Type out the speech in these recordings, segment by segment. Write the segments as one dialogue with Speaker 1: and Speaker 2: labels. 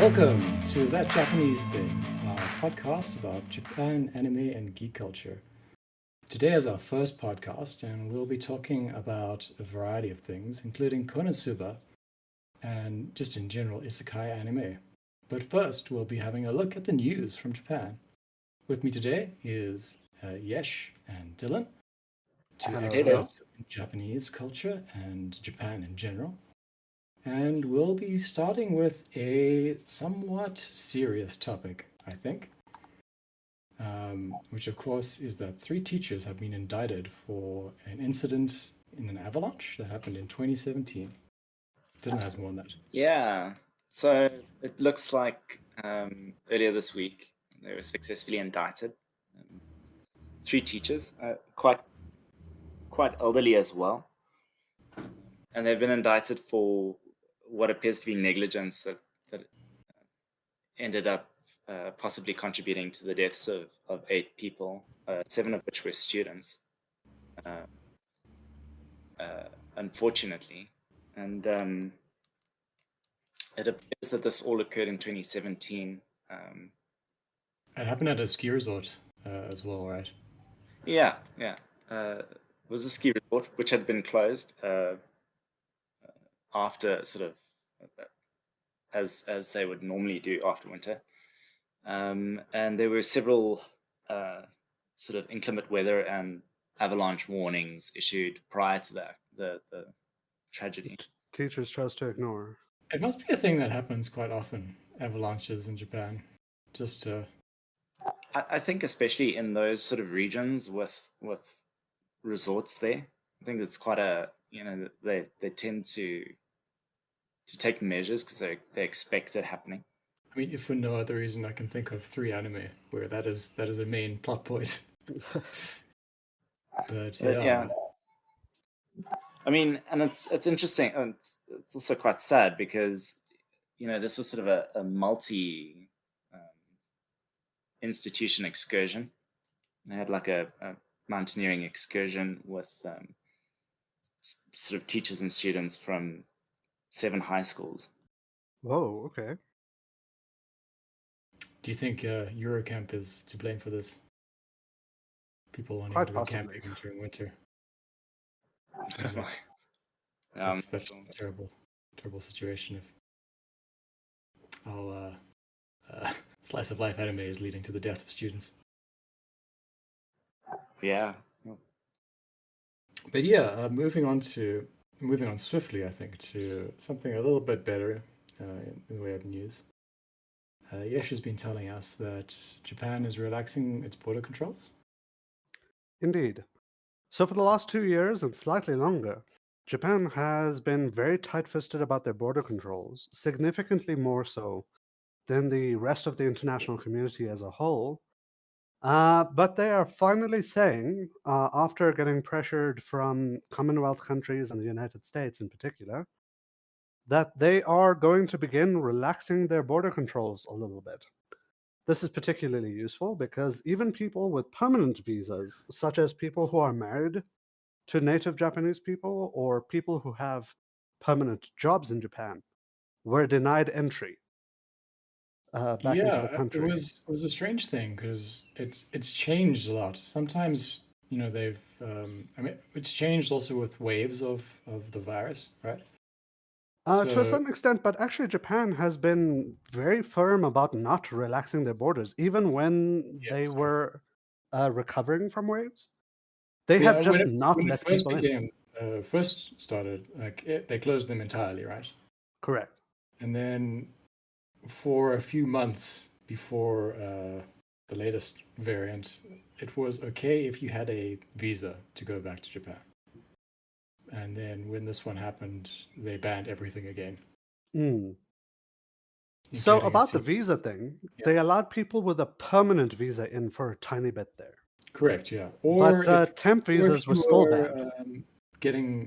Speaker 1: Welcome to That Japanese Thing, our podcast about Japan, anime, and geek culture. Today is our first podcast, and we'll be talking about a variety of things, including KonoSuba and just in general isekai anime. But first, we'll be having a look at the news from Japan. With me today is Yesh and Dylan, two
Speaker 2: Hello.
Speaker 3: Hey there.
Speaker 1: experts in Japanese culture and Japan in general. And we'll be starting with a somewhat serious topic, I think, which of course is that 3 teachers have been indicted for an incident in an avalanche that happened in 2017. Dylan has more on that.
Speaker 3: Yeah. So it looks like earlier this week they were successfully indicted. 3 teachers, quite elderly as well, and they've been indicted for what appears to be negligence that ended up possibly contributing to the deaths of 8 people, 7 of which were students, unfortunately. And it appears that this all occurred in 2017.
Speaker 1: It happened at a ski resort as well, right?
Speaker 3: Yeah. It was a ski resort which had been closed after sort of as they would normally do after winter. And there were several sort of inclement weather and avalanche warnings issued prior to that, the tragedy.
Speaker 2: Teachers chose to ignore.
Speaker 1: It must be a thing that happens quite often, avalanches in Japan. Just
Speaker 3: I think especially in those sort of regions with resorts there, I think it's quite they tend to take measures because they expect it happening.
Speaker 1: I mean, if for no other reason, I can think of 3 anime where that is a main plot point. But
Speaker 3: Yeah. I mean, and it's interesting. And it's also quite sad because this was sort of a multi institution excursion. They had like a mountaineering excursion with sort of teachers and students from 7 high schools.
Speaker 2: Whoa, okay.
Speaker 1: Do you think Eurocamp is to blame for this? People wanting
Speaker 2: Quite
Speaker 1: to go
Speaker 2: possibly.
Speaker 1: camping during winter.
Speaker 3: Um,
Speaker 1: That's a terrible situation if our slice of life anime is leading to the death of students.
Speaker 3: Yeah.
Speaker 1: But yeah, moving on swiftly, I think, to something a little bit better in the way of news. Yesh has been telling us that Japan is relaxing its border controls.
Speaker 2: Indeed. So for the last 2 years and slightly longer, Japan has been very tight-fisted about their border controls, significantly more so than the rest of the international community as a whole. But they are finally saying, after getting pressured from Commonwealth countries and the United States in particular, that they are going to begin relaxing their border controls a little bit. This is particularly useful because even people with permanent visas, such as people who are married to native Japanese people or people who have permanent jobs in Japan, were denied entry back into the country.
Speaker 1: It was a strange thing because it's changed a lot. Sometimes they've it's changed also with waves of the virus, right?
Speaker 2: To a certain extent, but actually Japan has been very firm about not relaxing their borders, even when they were recovering from waves. They have just not
Speaker 1: when
Speaker 2: let
Speaker 1: it first
Speaker 2: people in.
Speaker 1: First started, they closed them entirely, right?
Speaker 2: Correct.
Speaker 1: And then for a few months before the latest variant, it was okay if you had a visa to go back to Japan. And then when this one happened, they banned everything again.
Speaker 2: So about the visa thing, they allowed people with a permanent visa in for a tiny bit there.
Speaker 1: Correct, yeah.
Speaker 2: But temp visas were still banned.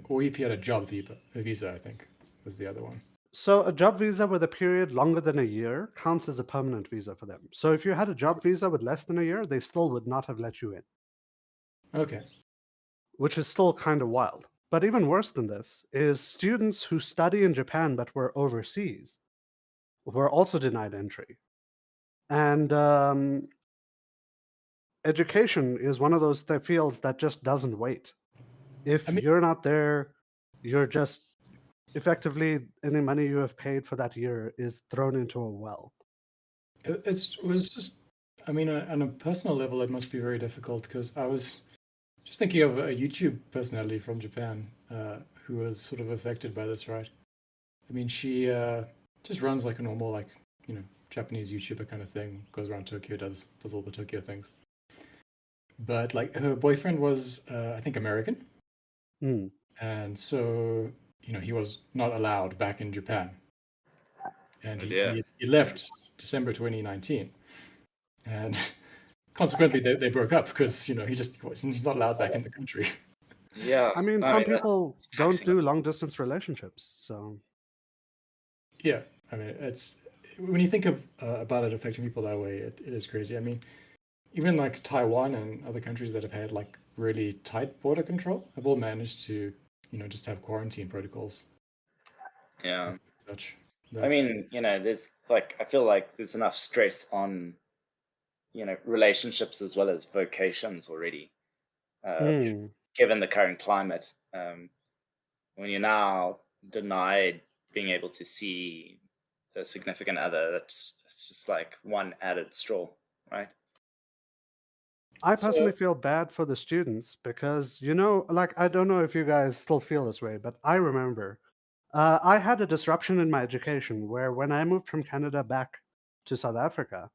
Speaker 1: Or if you had a job visa, I think, was the other one.
Speaker 2: So a job visa with a period longer than a year counts as a permanent visa for them. So if you had a job visa with less than a year, they still would not have let you in.
Speaker 1: Okay.
Speaker 2: Which is still kind of wild. But even worse than this is students who study in Japan but were overseas were also denied entry. And education is one of those fields that just doesn't wait. If
Speaker 1: I mean,
Speaker 2: you're not there, you're just effectively any money you have paid for that year is thrown into a well.
Speaker 1: it was just, I mean, on a personal level, it must be very difficult because I was just thinking of a YouTube personality from Japan who was sort of affected by this, right? I mean, she just runs like a normal, like, Japanese YouTuber kind of thing, goes around Tokyo, does all the Tokyo things. But like her boyfriend was, I think, American.
Speaker 2: Mm.
Speaker 1: And so, he was not allowed back in Japan. And
Speaker 3: Oh
Speaker 1: he,
Speaker 3: dear.
Speaker 1: he left December 2019. And consequently, they broke up because, he's not allowed back in the country.
Speaker 3: Yeah.
Speaker 2: I mean,
Speaker 3: I
Speaker 2: some
Speaker 3: mean,
Speaker 2: people
Speaker 3: that's
Speaker 2: don't
Speaker 3: taxing.
Speaker 2: do long distance relationships, so
Speaker 1: Yeah. I mean, it's when you think of about it affecting people that way, it is crazy. I mean, even like Taiwan and other countries that have had like really tight border control have all managed to, just have quarantine protocols
Speaker 3: Yeah.
Speaker 1: and such.
Speaker 3: I
Speaker 1: That
Speaker 3: mean, there's like I feel like there's enough stress on, relationships as well as vocations already, uh,
Speaker 2: mm.
Speaker 3: given the current climate. When you're now denied being able to see a significant other, it's just like one added straw, right?
Speaker 2: I
Speaker 1: so
Speaker 2: personally feel bad for the students because, like, I don't know if you guys still feel this way, but I remember I had a disruption in my education where when I moved from Canada back to South Africa,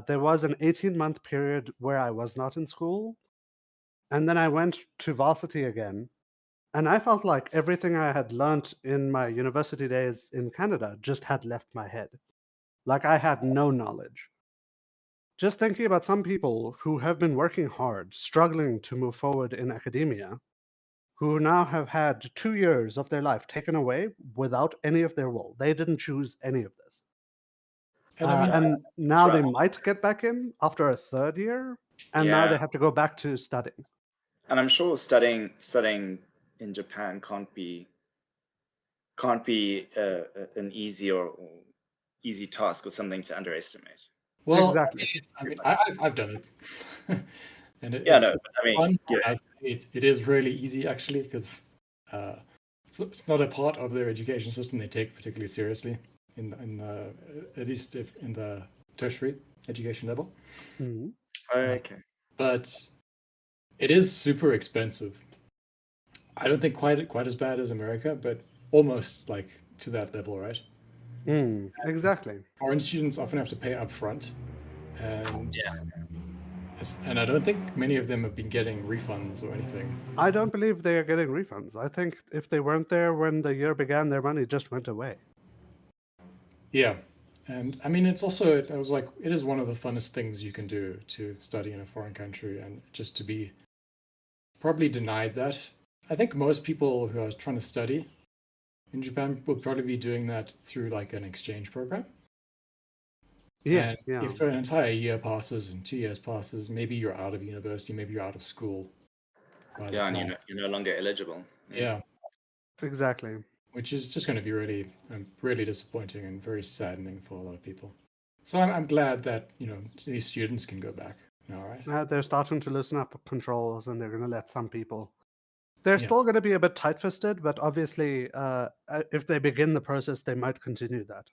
Speaker 2: there was an 18-month period where I was not in school. And then I went to varsity again. And I felt like everything I had learnt in my university days in Canada just had left my head. Like I had no knowledge. Just thinking about some people who have been working hard, struggling to move forward in academia, who now have had 2 years of their life taken away without any of their will. They didn't choose any of this.
Speaker 1: and I mean,
Speaker 2: And
Speaker 3: It's
Speaker 2: now they
Speaker 3: rough.
Speaker 2: might get back in after a third year, and now
Speaker 3: Yeah,
Speaker 2: they have to go back to studying.
Speaker 3: and I'm sure studying in Japan can't be an easy or easy task or something to underestimate.
Speaker 1: well,
Speaker 2: Exactly.
Speaker 1: I mean, I've done it, and
Speaker 3: Yeah,
Speaker 1: it's
Speaker 3: no, but I mean,
Speaker 1: fun.
Speaker 3: yeah,
Speaker 1: And it is really easy actually because uh, it's not a part of their education system they take particularly seriously in at least if in the tertiary education level.
Speaker 2: Mhm.
Speaker 1: Uh,
Speaker 3: okay.
Speaker 1: but it is super expensive. I don't think quite as bad as America, but almost like to that level, right?
Speaker 2: Exactly.
Speaker 1: Foreign students often have to pay up front, and
Speaker 3: Yeah.
Speaker 1: and I don't think many of them have been getting refunds or anything.
Speaker 2: I don't believe they are getting refunds. I think if they weren't there when the year began, their money just went away.
Speaker 1: Yeah, and I mean, it's also I was like, it is one of the funnest things you can do to study in a foreign country, and just to be probably denied that. I think most people who are trying to study in Japan will probably be doing that through like an exchange program. And
Speaker 2: Yes, yeah.
Speaker 1: if an entire year passes and 2 years passes, maybe you're out of university, maybe you're out of school by the
Speaker 3: Yeah, and
Speaker 1: time.
Speaker 3: you're no longer eligible. Yeah.
Speaker 1: Yeah,
Speaker 2: Exactly.
Speaker 1: which is just going to be really, really disappointing and very saddening for a lot of people. So I'm glad that these students can go back now, right?
Speaker 2: They're starting to loosen up controls and they're going to let some people. They're
Speaker 1: Yeah.
Speaker 2: still going to be a bit tight fisted, but obviously, if they begin the process, they might continue that.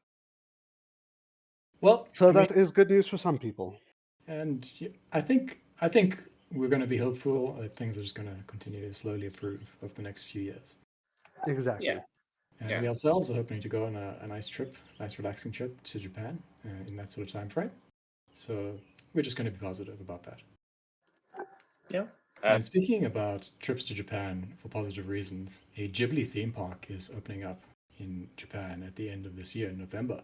Speaker 1: Well,
Speaker 2: So
Speaker 1: I mean,
Speaker 2: that is good news for some people.
Speaker 1: and I think we're going to be hopeful that things are just going to continue to slowly improve over the next few years.
Speaker 3: Yeah.
Speaker 2: Exactly.
Speaker 1: And
Speaker 3: Yeah.
Speaker 1: we ourselves are hoping to go on a nice trip, nice relaxing trip to Japan in that sort of time frame. So we're just going to be positive about that.
Speaker 3: Yeah.
Speaker 1: And speaking about trips to Japan for positive reasons, a Ghibli theme park is opening up in Japan at the end of this year, in November.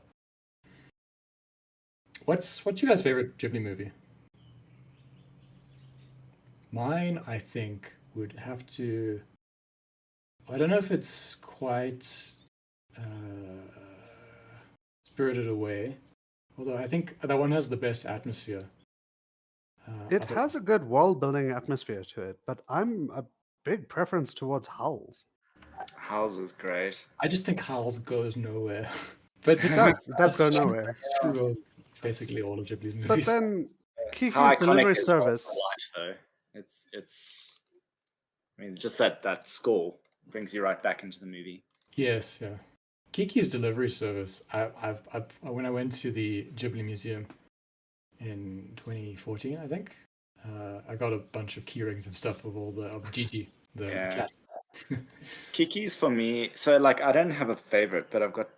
Speaker 1: What's your guys' favorite Ghibli movie? Mine, I think, would have to. I don't know if it's quite uh, Spirited Away, although I think that one has the best atmosphere.
Speaker 2: It
Speaker 1: Other,
Speaker 2: has a good world building atmosphere to it, but I'm a big preference towards Howls.
Speaker 3: House is great.
Speaker 1: I just think Howl's goes nowhere. But
Speaker 2: It does. It does
Speaker 1: that's
Speaker 2: go
Speaker 1: true.
Speaker 2: nowhere.
Speaker 1: That's true of basically all of Ghibli's
Speaker 2: But
Speaker 1: movies.
Speaker 2: then
Speaker 3: How
Speaker 2: Kiki's
Speaker 3: iconic
Speaker 2: delivery
Speaker 3: is Walter
Speaker 2: service.
Speaker 3: White, though? It's. I mean, just that score brings you right back into the movie.
Speaker 1: Yes, yeah. Kiki's delivery service. When I went to the Ghibli Museum in 2014, I think, I got a bunch of key rings and stuff of Gigi, the
Speaker 3: Yeah.
Speaker 1: cat.
Speaker 3: Kiki's for me. So like, I don't have a favorite, but I've got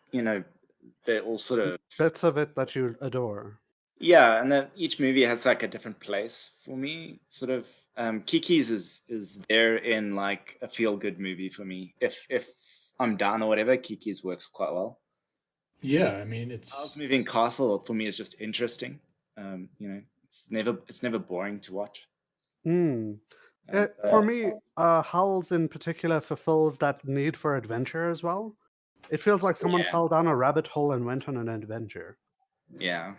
Speaker 3: they're all sort of
Speaker 2: Bits of it that you adore.
Speaker 3: yeah, and then each movie has like a different place for me. Sort of Kiki's is there in like a feel good movie for me. If I'm down or whatever, Kiki's works quite well.
Speaker 1: Yeah, I mean
Speaker 3: Howl's
Speaker 1: it's
Speaker 3: Moving Castle for me is just interesting. It's never boring to watch.
Speaker 2: Hmm.
Speaker 3: And,
Speaker 2: For me, Howls in particular fulfills that need for adventure as well. It feels like someone
Speaker 3: Yeah.
Speaker 2: fell down a rabbit hole and went on an adventure.
Speaker 3: yeah,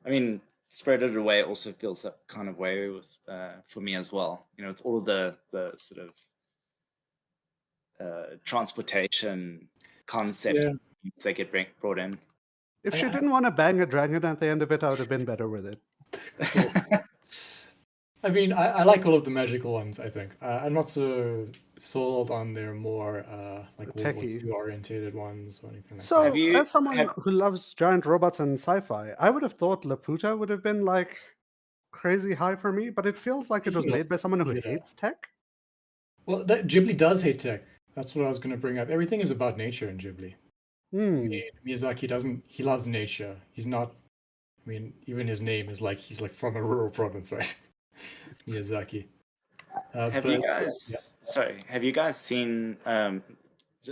Speaker 3: I mean, Spirited Away also feels that kind of way with for me as well. It's all of the sort of transportation concepts
Speaker 1: yeah.
Speaker 3: that get brought in.
Speaker 2: If
Speaker 1: I-
Speaker 2: she
Speaker 1: I-
Speaker 2: didn't want to bang a dragon at the end of it, I would have been better with it.
Speaker 1: I mean, I like all of the magical ones. I think I'm not so sold on their more like World War
Speaker 2: Techie.
Speaker 1: II orientated ones or anything like that.
Speaker 2: So,
Speaker 3: Have you-
Speaker 2: as someone
Speaker 3: have-
Speaker 2: who loves giant robots and sci-fi, I would have thought Laputa would have been like crazy high for me, but it feels like it was
Speaker 1: Speaking of-
Speaker 2: made by someone who
Speaker 1: yeah.
Speaker 2: hates tech.
Speaker 1: Well, Ghibli does hate tech. That's what I was going to bring up. Everything is about nature in Ghibli.
Speaker 2: Hmm.
Speaker 1: Miyazaki doesn't. He loves nature. He's not. I mean, even his name is like he's like from a rural province, right? Miyazaki.
Speaker 3: Have
Speaker 1: but-
Speaker 3: you guys? Sorry, have you guys seen?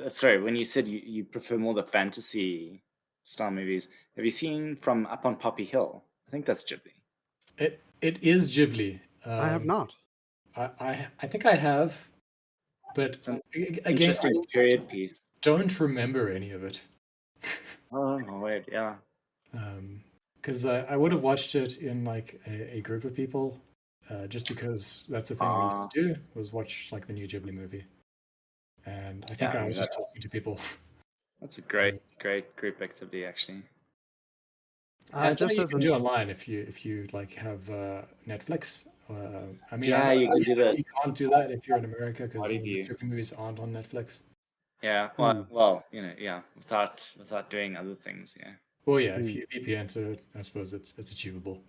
Speaker 3: Sorry, when you said you prefer more the fantasy style movies, have you seen From Up on Poppy Hill? I think that's Ghibli.
Speaker 1: It is Ghibli.
Speaker 2: I have not.
Speaker 1: I think I have, but
Speaker 3: It's an
Speaker 1: again,
Speaker 3: interesting period piece.
Speaker 1: don't remember any of it.
Speaker 3: Oh wait, yeah.
Speaker 1: Because I would have watched it in like a group of people, just because that's the thing we used to do was watch like the new Ghibli movie, and I think
Speaker 3: Yeah,
Speaker 1: I was just
Speaker 3: that's-
Speaker 1: talking to people.
Speaker 3: That's a great group activity, actually.
Speaker 1: That's
Speaker 2: Just
Speaker 1: something you
Speaker 2: as
Speaker 1: can
Speaker 2: an
Speaker 1: do online if you like have Netflix. I mean,
Speaker 3: Yeah, you can do that.
Speaker 1: You can't do that if you're in America because
Speaker 3: Body view.
Speaker 1: Ghibli movies aren't on Netflix.
Speaker 3: Yeah, well, yeah, without doing other things, yeah.
Speaker 1: Well, yeah, if you VPN to it, I suppose it's achievable.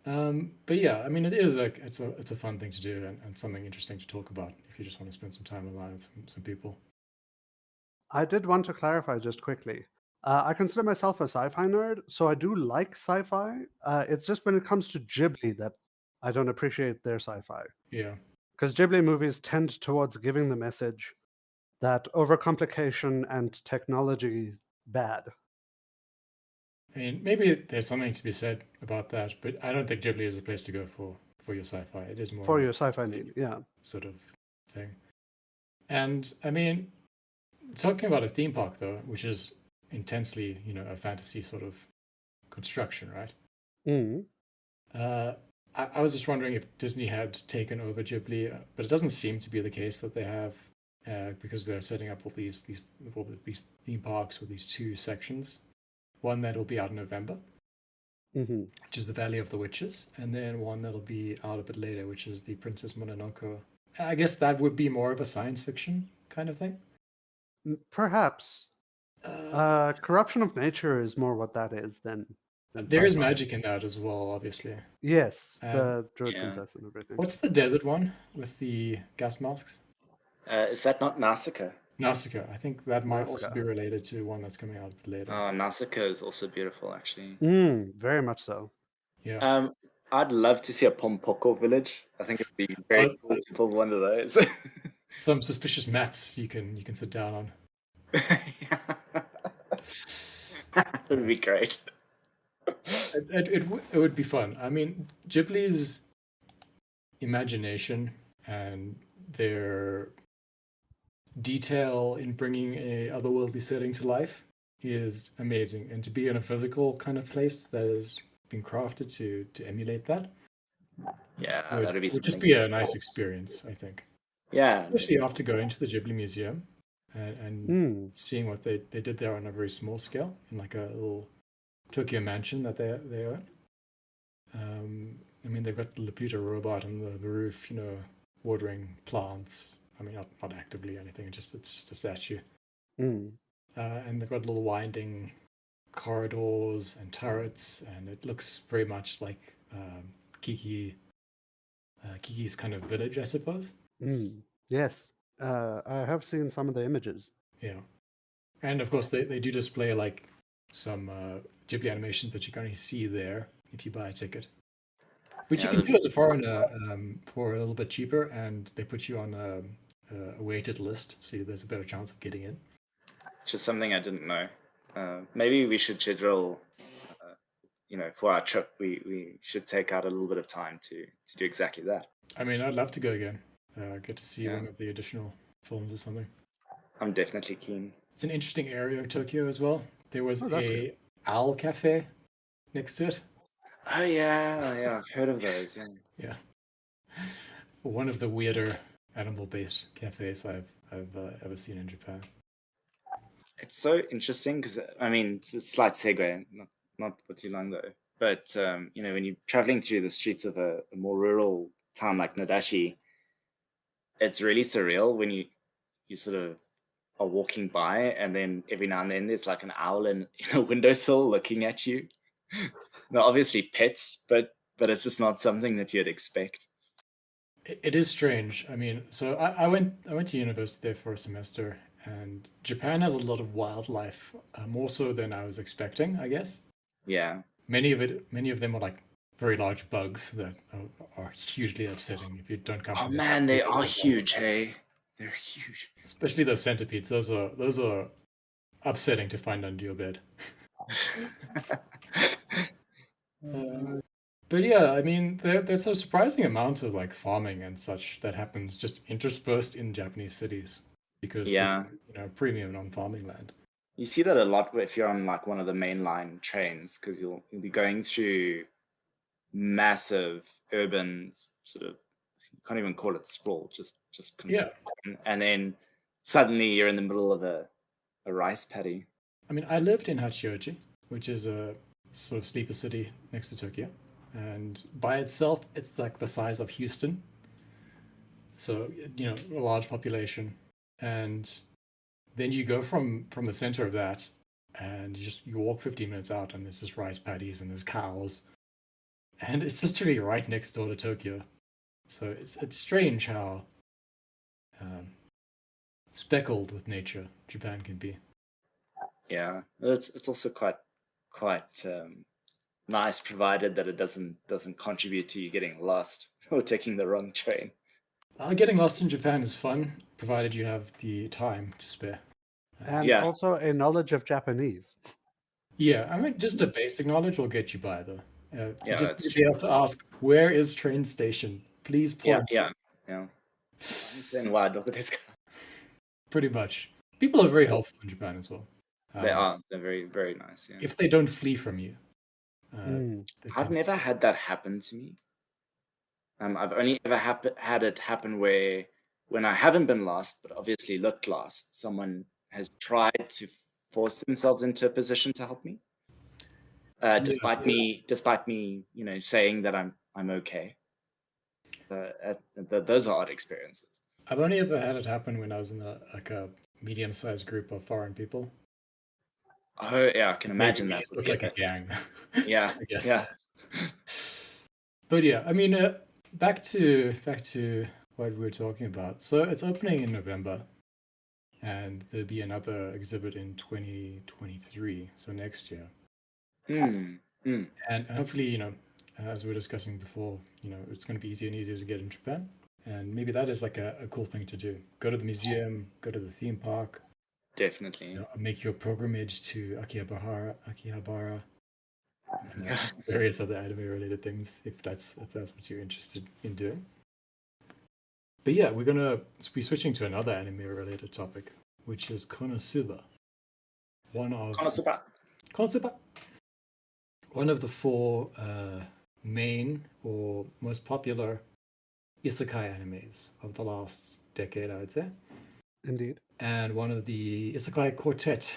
Speaker 1: But yeah, I mean, it's a fun thing to do and something interesting to talk about if you just want to spend some time online with some people.
Speaker 2: I did want to clarify just quickly. I consider myself a sci-fi nerd, so I do like sci-fi. It's just when it comes to Ghibli that I don't appreciate their sci-fi.
Speaker 1: Yeah.
Speaker 2: Because Ghibli movies tend towards giving the message that overcomplication and technology bad.
Speaker 1: I mean, maybe there's something to be said about that, but I don't think Ghibli is the place to go for your sci-fi. It is more
Speaker 2: For
Speaker 1: of a
Speaker 2: your sci-fi need, yeah.
Speaker 1: sort of thing. And I mean, talking about a theme park though, which is intensely, a fantasy sort of construction, right?
Speaker 2: Mm.
Speaker 1: I was just wondering if Disney had taken over Ghibli, but it doesn't seem to be the case that they have, because they're setting up all these theme parks with these two sections. One that'll be out in November,
Speaker 2: Mm-hmm.
Speaker 1: which is the Valley of the Witches, and then one that'll be out a bit later, which is the Princess Mononoke. I guess that would be more of a science fiction kind of thing.
Speaker 2: Perhaps. Corruption of nature is more what that is than
Speaker 1: there is
Speaker 2: sci-fi.
Speaker 1: magic in that as well, obviously.
Speaker 2: Yes,
Speaker 1: And-
Speaker 2: the druid
Speaker 3: Yeah.
Speaker 2: princess and everything.
Speaker 1: What's the desert one with the gas masks?
Speaker 3: Is that not Nausicaa?
Speaker 1: Nausicaa. I think that might also
Speaker 2: Nausicaa.
Speaker 1: be related to one that's coming out a bit later.
Speaker 3: Nausicaa is also beautiful, actually.
Speaker 2: Very much so.
Speaker 1: Yeah.
Speaker 3: I'd love to see a Pompoko village. I think it'd be very cool to build one of those.
Speaker 1: Some suspicious mats you can sit down on.
Speaker 3: That would be great.
Speaker 1: It would be fun. I mean, Ghibli's imagination and their detail in bringing a otherworldly setting to life is amazing, and to be in a physical kind of place that has been crafted to emulate that
Speaker 3: Yeah,
Speaker 1: would
Speaker 3: that'd be
Speaker 1: just
Speaker 3: something
Speaker 1: be a
Speaker 3: special.
Speaker 1: nice experience, I think.
Speaker 3: Yeah,
Speaker 1: Especially after going to the Ghibli Museum, and seeing what they did there on a very small scale in like a little Tokyo mansion that they own. I mean, they've got the Laputa robot on the roof, watering plants. I mean, not actively or anything. It's just a statue.
Speaker 2: Mm.
Speaker 1: And they've got little winding corridors and turrets, and it looks very much like Kiki's kind of village, I suppose.
Speaker 2: Yes, I have seen some of the images.
Speaker 1: Yeah, and of course they do display like some Ghibli animations that you can only see there if you buy a ticket, which you can do as a foreigner for a little bit cheaper, and they put you on a weighted list, so there's a better chance of getting in.
Speaker 3: Just something I didn't know. Maybe we should schedule, for our trip, we should take out a little bit of time to do exactly that.
Speaker 1: I mean, I'd love to go again. Get to see one of the additional films or something.
Speaker 3: I'm definitely keen.
Speaker 1: It's an interesting area of Tokyo as well. There was
Speaker 2: good.
Speaker 1: owl cafe next to it.
Speaker 3: Oh yeah, I've heard of those.
Speaker 1: Yeah. One of the weirder animal-based cafes I've ever seen in Japan.
Speaker 3: It's so interesting because I mean, it's a slight segue, not for too long though. But when you're traveling through the streets of a more rural town like Nadashi, it's really surreal when you sort of are walking by, and then every now and then there's like an owl in a windowsill looking at you. They're obviously pets, but it's just not something that you'd expect.
Speaker 1: It is strange. I mean, so I went to university there for a semester, and Japan has a lot of wildlife, more so than I was expecting, I guess.
Speaker 3: Yeah.
Speaker 1: Many of them are like very large bugs that are hugely upsetting if you don't come.
Speaker 3: Oh man, they are huge, hey. They're huge.
Speaker 1: Especially those centipedes. Those are upsetting to find under your bed. But yeah, I mean, there's a surprising amount of like farming and such that happens just interspersed in Japanese cities because premium on farming land.
Speaker 3: You see that a lot if you're on like one of the mainline trains, because you'll be going through massive urban sort of, you can't even call it sprawl, just and then suddenly you're in the middle of a rice paddy.
Speaker 1: I mean, I lived in Hachioji, which is a sort of sleeper city next to Tokyo, and by itself it's like the size of Houston, so a large population, and then you go from the center of that and you walk 15 minutes out and there's just rice paddies and there's cows, and it's literally right next door to Tokyo. So it's strange how speckled with nature Japan can be.
Speaker 3: Yeah, it's also quite nice, provided that it doesn't contribute to you getting lost or taking the wrong train.
Speaker 1: Getting lost in Japan is fun, provided you have the time to spare.
Speaker 2: And also a knowledge of Japanese.
Speaker 1: Yeah, I mean, just a basic knowledge will get you by, though.
Speaker 3: Yeah,
Speaker 1: just to be able to ask, where is train station? Please point.
Speaker 3: Yeah.
Speaker 1: Pretty much. People are very helpful in Japan as well.
Speaker 3: They are. They're very, very nice. Yeah.
Speaker 1: If they don't flee from you.
Speaker 3: I've never had that happen to me. I've only ever had it happen when I haven't been lost, but obviously looked lost, someone has tried to force themselves into a position to help me. Despite me, saying that I'm okay. Those are odd experiences.
Speaker 1: I've only ever had it happen when I was in a medium-sized group of foreign people.
Speaker 3: Oh yeah, I can imagine that.
Speaker 1: Look like a gang.
Speaker 3: Yeah,
Speaker 1: I guess.
Speaker 3: Yeah.
Speaker 1: But yeah, I mean, back to what we were talking about. So it's opening in November, and there'll be another exhibit in 2023, so next year. And hopefully, as we were discussing before, it's going to be easier and easier to get in Japan. And maybe that is like a cool thing to do. Go to the museum, go to the theme park.
Speaker 3: Definitely.
Speaker 1: Make your pilgrimage to Akihabara, and various other anime-related things, if that's what you're interested in doing. But yeah, we're gonna be switching to another anime-related topic, which is KonoSuba. KonoSuba. One of the 4 main or most popular isekai animes of the last decade, I would say.
Speaker 2: Indeed.
Speaker 1: and one of the Isekai Quartet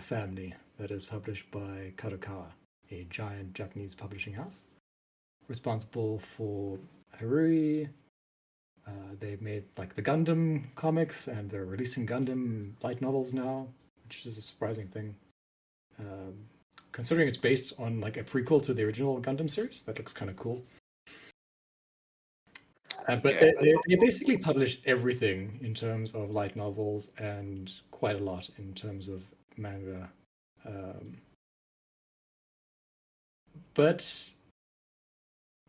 Speaker 1: family that is published by Kadokawa, a giant Japanese publishing house, responsible for Harui. They've made like the Gundam comics, and they're releasing Gundam light novels now, which is a surprising thing. Considering it's based on like a prequel to the original Gundam series, that looks kind of cool. But they basically publish everything in terms of light novels and quite a lot in terms of manga. But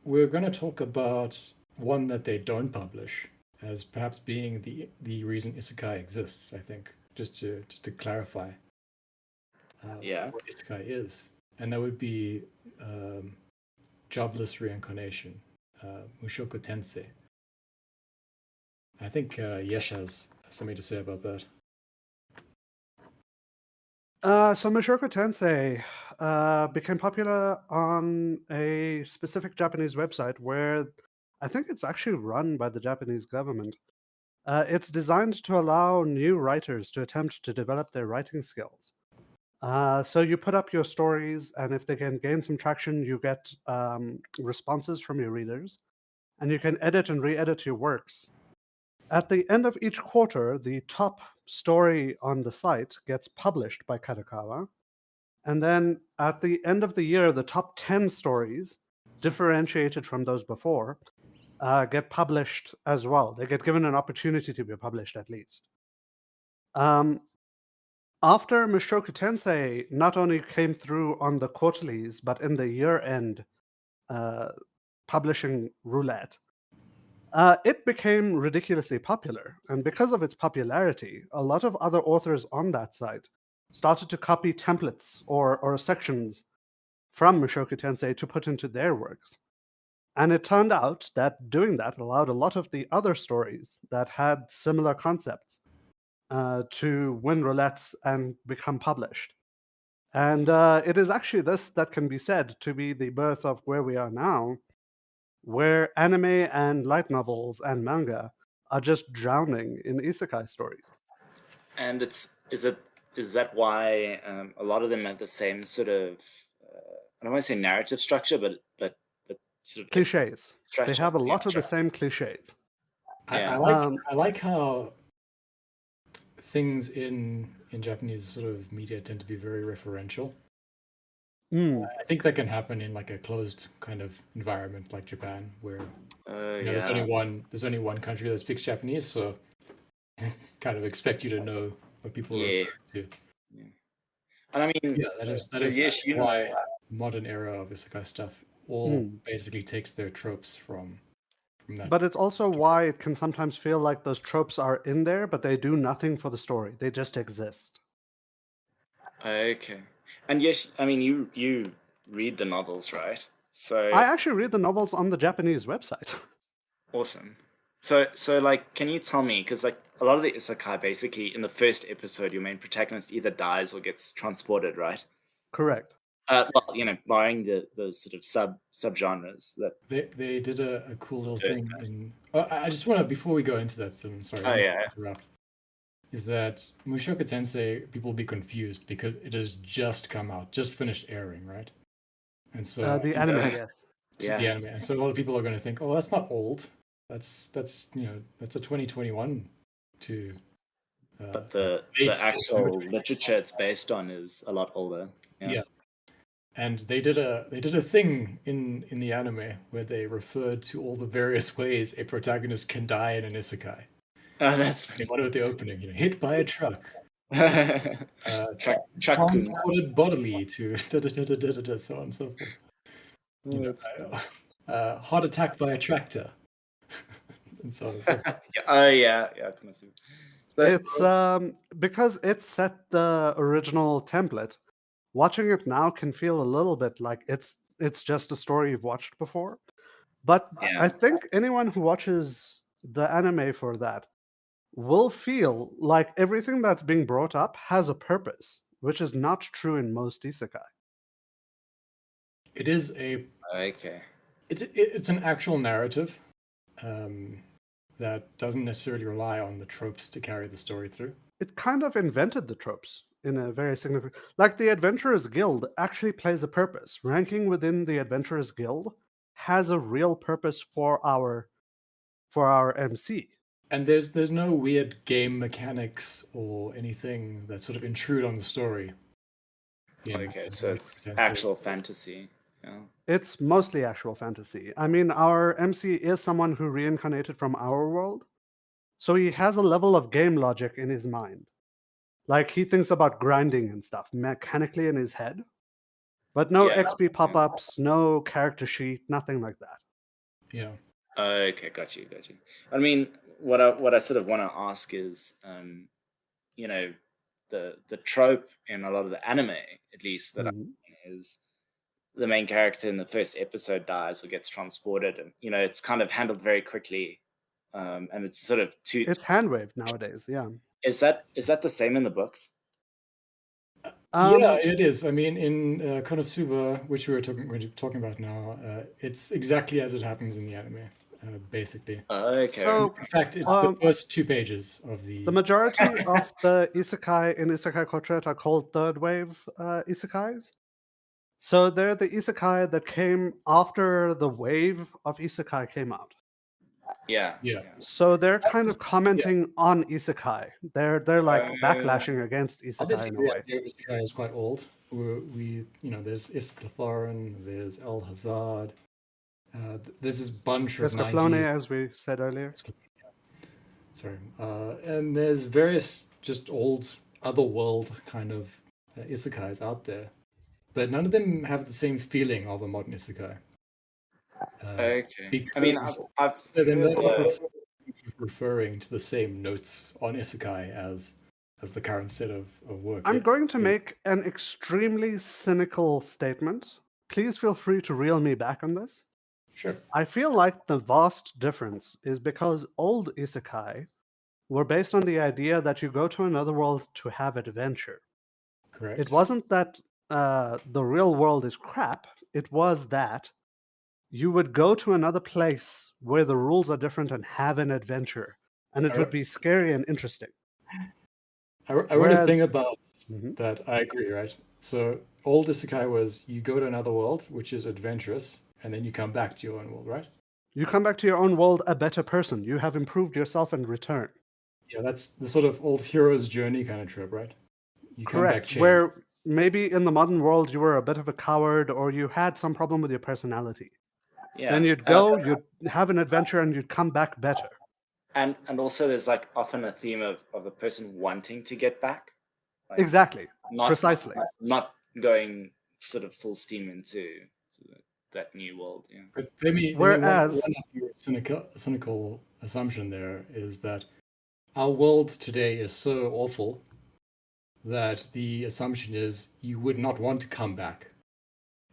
Speaker 1: we're going to talk about one that they don't publish as perhaps being the reason isekai exists. I think just to clarify what isekai is, and that would be jobless reincarnation, Mushoku Tensei. I think Yesh has something to say about that.
Speaker 2: So Mushoku Tensei became popular on a specific Japanese website where I think it's actually run by the Japanese government. It's designed to allow new writers to attempt to develop their writing skills. So you put up your stories, and if they can gain some traction, you get responses from your readers, and you can edit and re-edit your works. At the end of each quarter, the top story on the site gets published by Kadokawa. And then at the end of the year, the top 10 stories, differentiated from those before, get published as well. They get given an opportunity to be published at least. After Mushoku Tensei not only came through on the quarterlies, but in the year-end publishing roulette, it became ridiculously popular. And because of its popularity, a lot of other authors on that site started to copy templates or sections from Mushoku Tensei to put into their works. And it turned out that doing that allowed a lot of the other stories that had similar concepts to win roulettes and become published. And it is actually this that can be said to be the birth of where we are now, where anime and light novels and manga are just drowning in isekai stories.
Speaker 3: And is that why a lot of them have the same sort of I don't want to say narrative structure, but sort of
Speaker 2: Cliches.
Speaker 3: structure.
Speaker 2: They have a lot of the
Speaker 3: structure.
Speaker 2: same cliches.
Speaker 3: Yeah.
Speaker 1: I like how things in Japanese sort of media tend to be very referential. I think that can happen in like a closed kind of environment like Japan, where there's only one country that speaks Japanese, so kind of expect you to know what people are referring to.
Speaker 3: Yeah. And I mean,
Speaker 1: that is
Speaker 3: yes, you
Speaker 1: why
Speaker 3: know,
Speaker 1: modern era of isekai stuff all basically takes their tropes from that.
Speaker 2: But it's also why it can sometimes feel like those tropes are in there, but they do nothing for the story. They just exist.
Speaker 3: Okay. And yes, I mean you read the novels, right? So
Speaker 2: I actually read the novels on the Japanese website.
Speaker 3: awesome. So like, can you tell me, because like a lot of the isekai, basically in the first episode, your main protagonist either dies or gets transported, right?
Speaker 2: Correct.
Speaker 3: Well, barring the sort of subgenres that
Speaker 1: They did a cool little thing in. I just want to, before we go into that, sorry.
Speaker 3: Oh yeah.
Speaker 1: Interrupt. Is that Mushoku Tensei? People will be confused because it has just come out, just finished airing, right? And so
Speaker 2: The anime, yes.
Speaker 3: Yeah.
Speaker 1: The anime, and so a lot of people are going to think, oh, that's not old. That's that's a 2021 to.
Speaker 3: But the actual literature it's based on is a lot older.
Speaker 1: Yeah. And they did a thing in the anime where they referred to all the various ways a protagonist can die in an isekai.
Speaker 3: Oh, that's funny.
Speaker 1: One of the opening, hit by a truck,
Speaker 3: truck
Speaker 1: transported bodily to so on and so forth. Heart attack by a tractor, and so on and so forth.
Speaker 3: yeah. KonoSuba.
Speaker 2: It's because it set the original template. Watching it now can feel a little bit like it's just a story you've watched before. But I think anyone who watches the anime for that will feel like everything that's being brought up has a purpose, which is not true in most isekai.
Speaker 1: It is a
Speaker 3: okay.
Speaker 1: It's an actual narrative. that doesn't necessarily rely on the tropes to carry the story through.
Speaker 2: It kind of invented the tropes in a very significant, like the Adventurers Guild actually plays a purpose. Ranking within the Adventurers Guild has a real purpose for our MC.
Speaker 1: And there's no weird game mechanics or anything that sort of intrude on the story.
Speaker 3: Okay, so it's actual fantasy. Yeah.
Speaker 2: It's mostly actual fantasy. I mean, our MC is someone who reincarnated from our world, so he has a level of game logic in his mind. Like, he thinks about grinding and stuff mechanically in his head, but no XP pop-ups, no character sheet, nothing like that.
Speaker 1: Yeah.
Speaker 3: Okay, got you. I mean, what I sort of want to ask is, you know, the trope in a lot of the anime, at least that I've seen, is the main character in the first episode dies or gets transported, and it's kind of handled very quickly, and it's sort of
Speaker 2: It's hand-waved nowadays, yeah.
Speaker 3: Is that the same in the books?
Speaker 1: Yeah, it is. I mean, in KonoSuba, which we're talking about now, it's exactly as it happens in the anime, basically.
Speaker 3: Okay.
Speaker 2: So,
Speaker 1: in fact, it's the first 2 pages of the.
Speaker 2: The majority of the isekai in Isekai Quartet are called third wave isekais. So they're the isekai that came after the wave of isekai came out.
Speaker 3: Yeah.
Speaker 2: So they're kind of commenting on isekai. They're like backlashing against isekai in a way.
Speaker 1: Isekai is quite old. There's Iskatharin, there's El Hazard. There's this bunch of
Speaker 2: Escaflowne, as we said earlier.
Speaker 1: Sorry. And there's various just old otherworld kind of isekais out there, but none of them have the same feeling of a modern isekai.
Speaker 3: Okay. I mean, I've
Speaker 1: they're not referring to the same notes on isekai as the current set of work.
Speaker 2: I'm going to make an extremely cynical statement. Please feel free to reel me back on this.
Speaker 1: Sure.
Speaker 2: I feel like the vast difference is because old isekai were based on the idea that you go to another world to have adventure.
Speaker 1: Correct.
Speaker 2: It wasn't that the real world is crap. It was that you would go to another place where the rules are different and have an adventure, and it would be scary and interesting.
Speaker 1: I wrote a thing about that. I agree, right? So old isekai was you go to another world, which is adventurous, and then you come back to your own world, right?
Speaker 2: You come back to your own world a better person. You have improved yourself and return.
Speaker 1: Yeah, that's the sort of old hero's journey kind of trip, right? You come back changed.
Speaker 2: Where maybe in the modern world you were a bit of a coward or you had some problem with your personality.
Speaker 3: Yeah.
Speaker 2: Then you'd go, you'd have an adventure, and you'd come back better.
Speaker 3: And also there's like often a theme of the person wanting to get back. Like,
Speaker 2: exactly. Precisely.
Speaker 3: Not going sort of full steam into that new world. Yeah.
Speaker 1: But whereas one cynical assumption there is that our world today is so awful that the assumption is you would not want to come back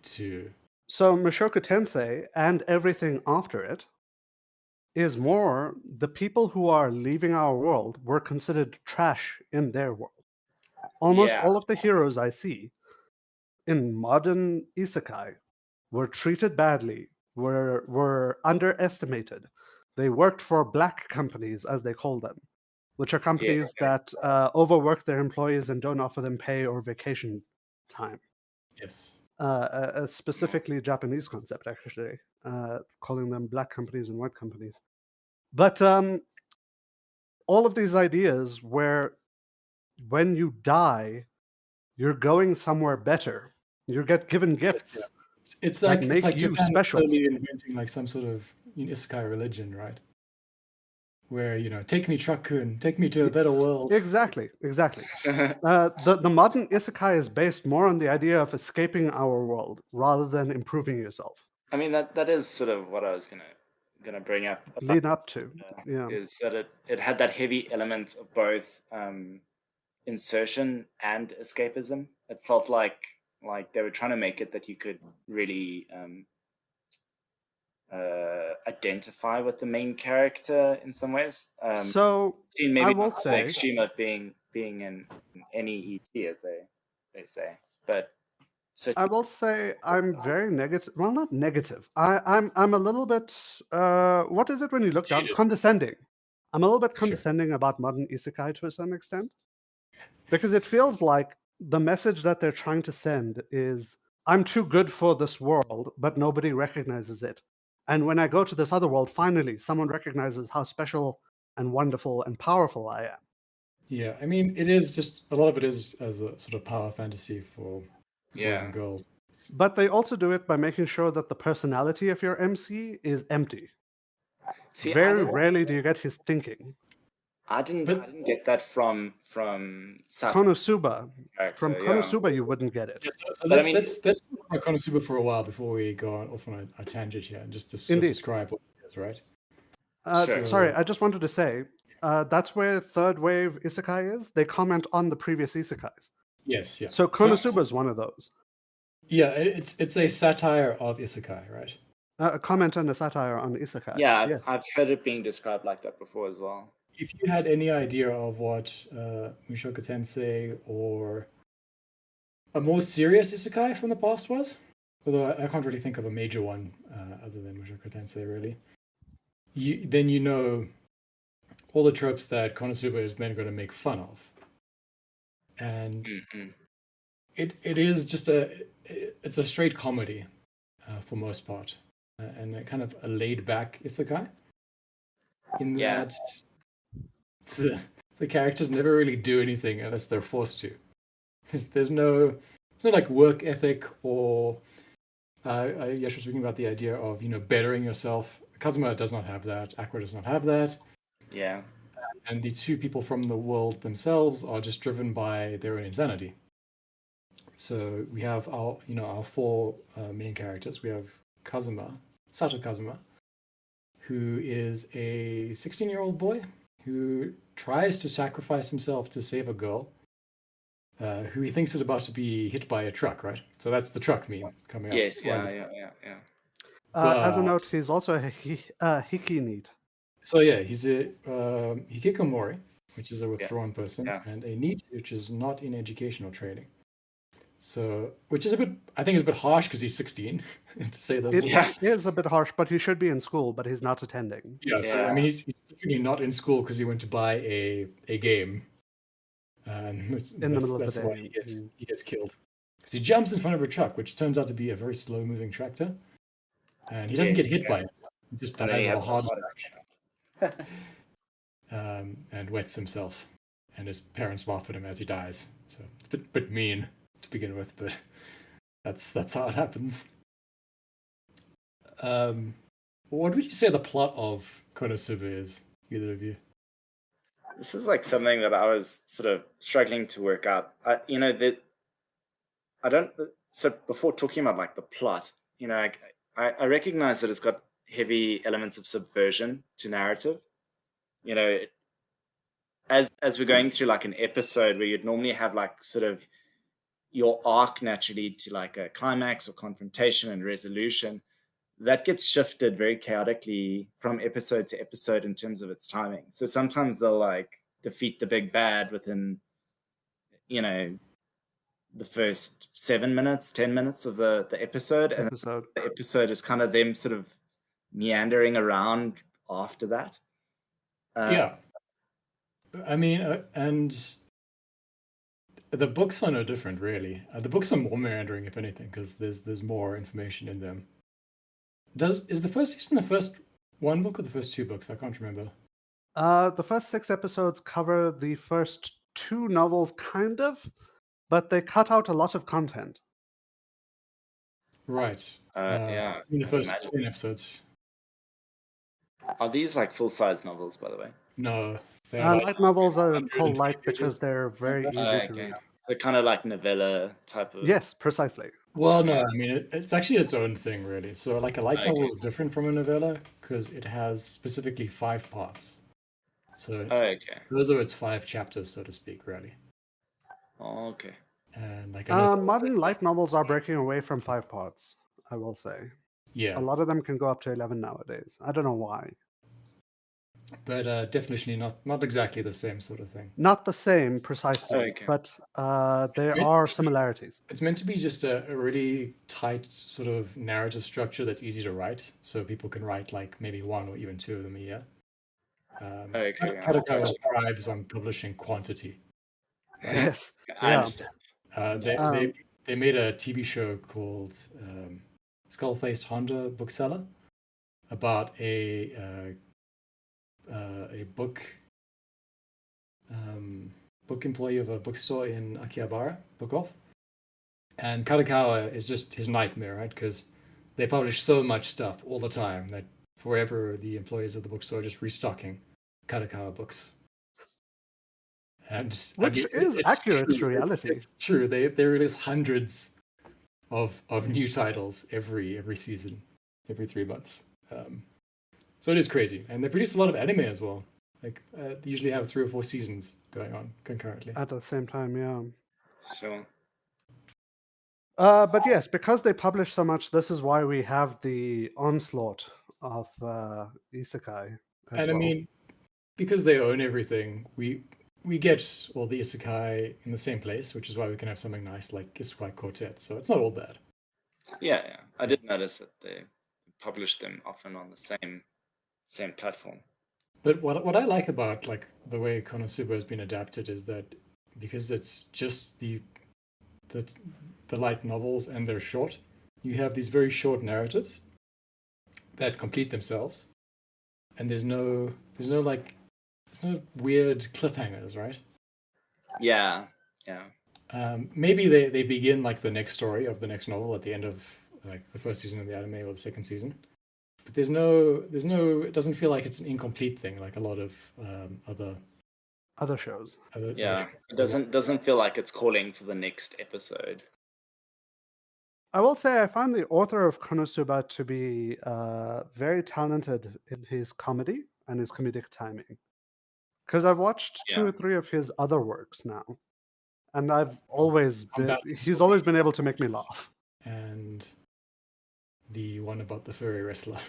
Speaker 1: to.
Speaker 2: So Mushoku Tensei and everything after it is more the people who are leaving our world were considered trash in their world. Almost all of the heroes I see in modern isekai were treated badly, were underestimated. They worked for black companies, as they call them, which are companies that overwork their employees and don't offer them pay or vacation time.
Speaker 1: Yes.
Speaker 2: A specifically Japanese concept, actually, calling them black companies and white companies. But all of these ideas where when you die, you're going somewhere better. You get given gifts.
Speaker 1: Yeah. It's like
Speaker 2: make you
Speaker 1: Japan
Speaker 2: special.
Speaker 1: Totally inventing like some sort of isekai religion, right? Where take me Truck-kun, take me to a better world.
Speaker 2: Exactly. The modern isekai is based more on the idea of escaping our world rather than improving yourself.
Speaker 3: I mean that is sort of what I was gonna bring up.
Speaker 2: Lead up to,
Speaker 3: is that it had that heavy element of both insertion and escapism. It felt like they were trying to make it that you could really identify with the main character in some ways.
Speaker 2: So
Speaker 3: maybe
Speaker 2: I will say
Speaker 3: the extreme of being in any ET, as they say, but. So
Speaker 2: I will say I'm very negative. Well, not negative. I'm a little bit. What is it when you look down? Condescending. I'm a little bit
Speaker 1: Sure.
Speaker 2: condescending about modern isekai to a certain extent, because it feels like the message that they're trying to send is, I'm too good for this world, but nobody recognizes it. And when I go to this other world, finally, someone recognizes how special and wonderful and powerful I am.
Speaker 1: Yeah, I mean, it is just a lot of it is as a sort of power fantasy for boys and girls.
Speaker 2: But they also do it by making sure that the personality of your MC is empty.
Speaker 3: See,
Speaker 2: Very rarely do you get his thinking.
Speaker 3: I didn't get that from Sato's
Speaker 2: KonoSuba.
Speaker 3: character.
Speaker 2: From
Speaker 3: Yeah.
Speaker 2: KonoSuba, you wouldn't get it.
Speaker 1: Yeah, so
Speaker 3: But I
Speaker 1: let's
Speaker 3: mean-
Speaker 1: talk about KonoSuba for a while before we go off on a tangent here and just
Speaker 2: Indeed.
Speaker 1: describe what it is, right?
Speaker 3: Sure.
Speaker 2: Sorry, I just wanted to say, that's where third wave isekai is. They comment on the previous isekais.
Speaker 1: Yes, yeah.
Speaker 2: So KonoSuba is one of those.
Speaker 1: Yeah, it's a satire of isekai, right?
Speaker 2: A comment and a satire on isekai.
Speaker 3: Yeah,
Speaker 2: yes.
Speaker 3: I've heard it being described like that before as well.
Speaker 1: If you had any idea of what Mushoku Tensei or a more serious isekai from the past was, although I can't really think of a major one other than Mushoku Tensei, really, then you know all the tropes that Konosuba is then going to make fun of. And
Speaker 3: Mhm.
Speaker 1: it is just it's a straight comedy for most part, and a kind of a laid back isekai in
Speaker 3: Yeah.
Speaker 1: that the characters never really do anything unless they're forced to. There's no like work ethic or Yash was speaking about the idea of bettering yourself. Kazuma does not have that. Aqua does not have that.
Speaker 3: Yeah.
Speaker 1: And the two people from the world themselves are just driven by their own insanity. So we have our four main characters. We have Sato Kazuma, who is a 16-year-old boy who tries to sacrifice himself to save a girl who he thinks is about to be hit by a truck, right? So that's the truck meme coming up.
Speaker 3: Yes. Yeah.
Speaker 2: As a
Speaker 1: But-
Speaker 2: note, he's also a hikineet.
Speaker 1: So yeah, he's a hikikomori, which is a withdrawn person,
Speaker 3: Yeah.
Speaker 1: and a NEET, which is not in education or training. So, which is I think is a bit harsh because he's 16 to say those.
Speaker 2: It
Speaker 3: Yeah.
Speaker 2: is a bit harsh, but he should be in school, but he's not attending.
Speaker 1: Yeah, so I mean, he's specifically not in school because he went to buy a game, and
Speaker 2: In the middle of the
Speaker 1: that's
Speaker 2: day.
Speaker 1: why he gets killed. Because he jumps in front of a truck, which turns out to be a very slow-moving tractor, and he doesn't
Speaker 3: Yes,
Speaker 1: get hit
Speaker 3: yeah.
Speaker 1: by it. He just
Speaker 3: And
Speaker 1: dies
Speaker 3: then he
Speaker 1: of a
Speaker 3: has
Speaker 1: heart
Speaker 3: heart
Speaker 1: attack, and wets himself, and his parents laugh at him as he dies. So it's a bit mean to begin with, but that's how it happens. What would you say the plot of KonoSuba is, either of you?
Speaker 3: This is like something that I was sort of struggling to work out. So before talking about like the plot, I recognize that it's got heavy elements of subversion to narrative. As we're going through like an episode where you'd normally have like sort of your arc naturally to like a climax or confrontation and resolution, that gets shifted very chaotically from episode to episode in terms of its timing. So sometimes they'll like defeat the big bad within, the first 7 minutes, 10 minutes of the episode. And the episode is kind of them sort of meandering around after that.
Speaker 1: Yeah. I mean, and the books are no different, really. The books are more meandering, if anything, because there's more information in them. Is the first season the first one book or the first two books? I can't remember.
Speaker 2: The first 6 episodes cover the first 2 novels, kind of, but they cut out a lot of content.
Speaker 1: Right.
Speaker 3: Yeah.
Speaker 1: In the first 10 episodes.
Speaker 3: Are these like full-size novels, by the way?
Speaker 1: No. They are
Speaker 2: Light novels are
Speaker 1: 120
Speaker 2: called light
Speaker 1: pages.
Speaker 2: because they're very easy to read.
Speaker 3: So kind of like novella type of.
Speaker 2: Yes, precisely.
Speaker 1: Well, no, I mean, it's actually its own thing, really. So, like, a light
Speaker 3: Okay.
Speaker 1: novel is different from a novella because it has specifically 5 parts. So,
Speaker 3: Okay.
Speaker 1: those are its 5 chapters, so to speak, really.
Speaker 3: Oh, okay.
Speaker 1: And like
Speaker 2: Modern light novels are breaking away from 5 parts, I will say.
Speaker 1: yeah,
Speaker 2: A lot of them can go up to 11 nowadays. I don't know why.
Speaker 1: but definitely not exactly the same sort of thing.
Speaker 2: Not the same precisely,
Speaker 3: Okay.
Speaker 2: but there are similarities.
Speaker 1: It's meant to be just a really tight sort of narrative structure that's easy to write, so people can write like maybe 1 or even 2 of them a year.
Speaker 3: Okay, yeah.
Speaker 1: Kadokawa thrives on publishing quantity.
Speaker 2: Yes.
Speaker 3: I
Speaker 2: Yeah.
Speaker 3: understand.
Speaker 1: They made a TV show called Skull-Faced Honda Bookseller about a book employee of a bookstore in Akihabara, Book Off. And Kadokawa is just his nightmare, right? Because they publish so much stuff all the time that forever the employees of the bookstore are just restocking Kadokawa books. And
Speaker 2: Which is accurate to reality.
Speaker 1: It's true. They release hundreds of new titles every season, every 3 months. So it is crazy, and they produce a lot of anime as well. Like they usually have 3 or 4 seasons going on concurrently
Speaker 2: At the same time, yeah.
Speaker 3: Sure.
Speaker 2: But yes, because they publish so much, this is why we have the onslaught of isekai as
Speaker 1: and
Speaker 2: well.
Speaker 1: I mean, because they own everything, we get all the isekai in the same place, which is why we can have something nice like Isekai Quartet. So it's not all bad.
Speaker 3: Yeah. I did notice that they publish them often on the same platform.
Speaker 1: But what I like about like the way KonoSuba has been adapted is that because it's just the light novels and they're short, you have these very short narratives that complete themselves, and there's no weird cliffhangers, right?
Speaker 3: Yeah.
Speaker 1: Maybe they begin like the next story of the next novel at the end of like the first season of the anime or the second season, but there's no it doesn't feel like it's an incomplete thing like a lot of
Speaker 2: Other shows.
Speaker 3: Yeah. It doesn't feel like it's calling for the next episode.
Speaker 2: I will say I find the author of KonoSuba to be very talented in his comedy and his comedic timing. Because I've watched 2 or 3 of his other works now, and he's always been able to make me laugh.
Speaker 1: And the one about the furry wrestler.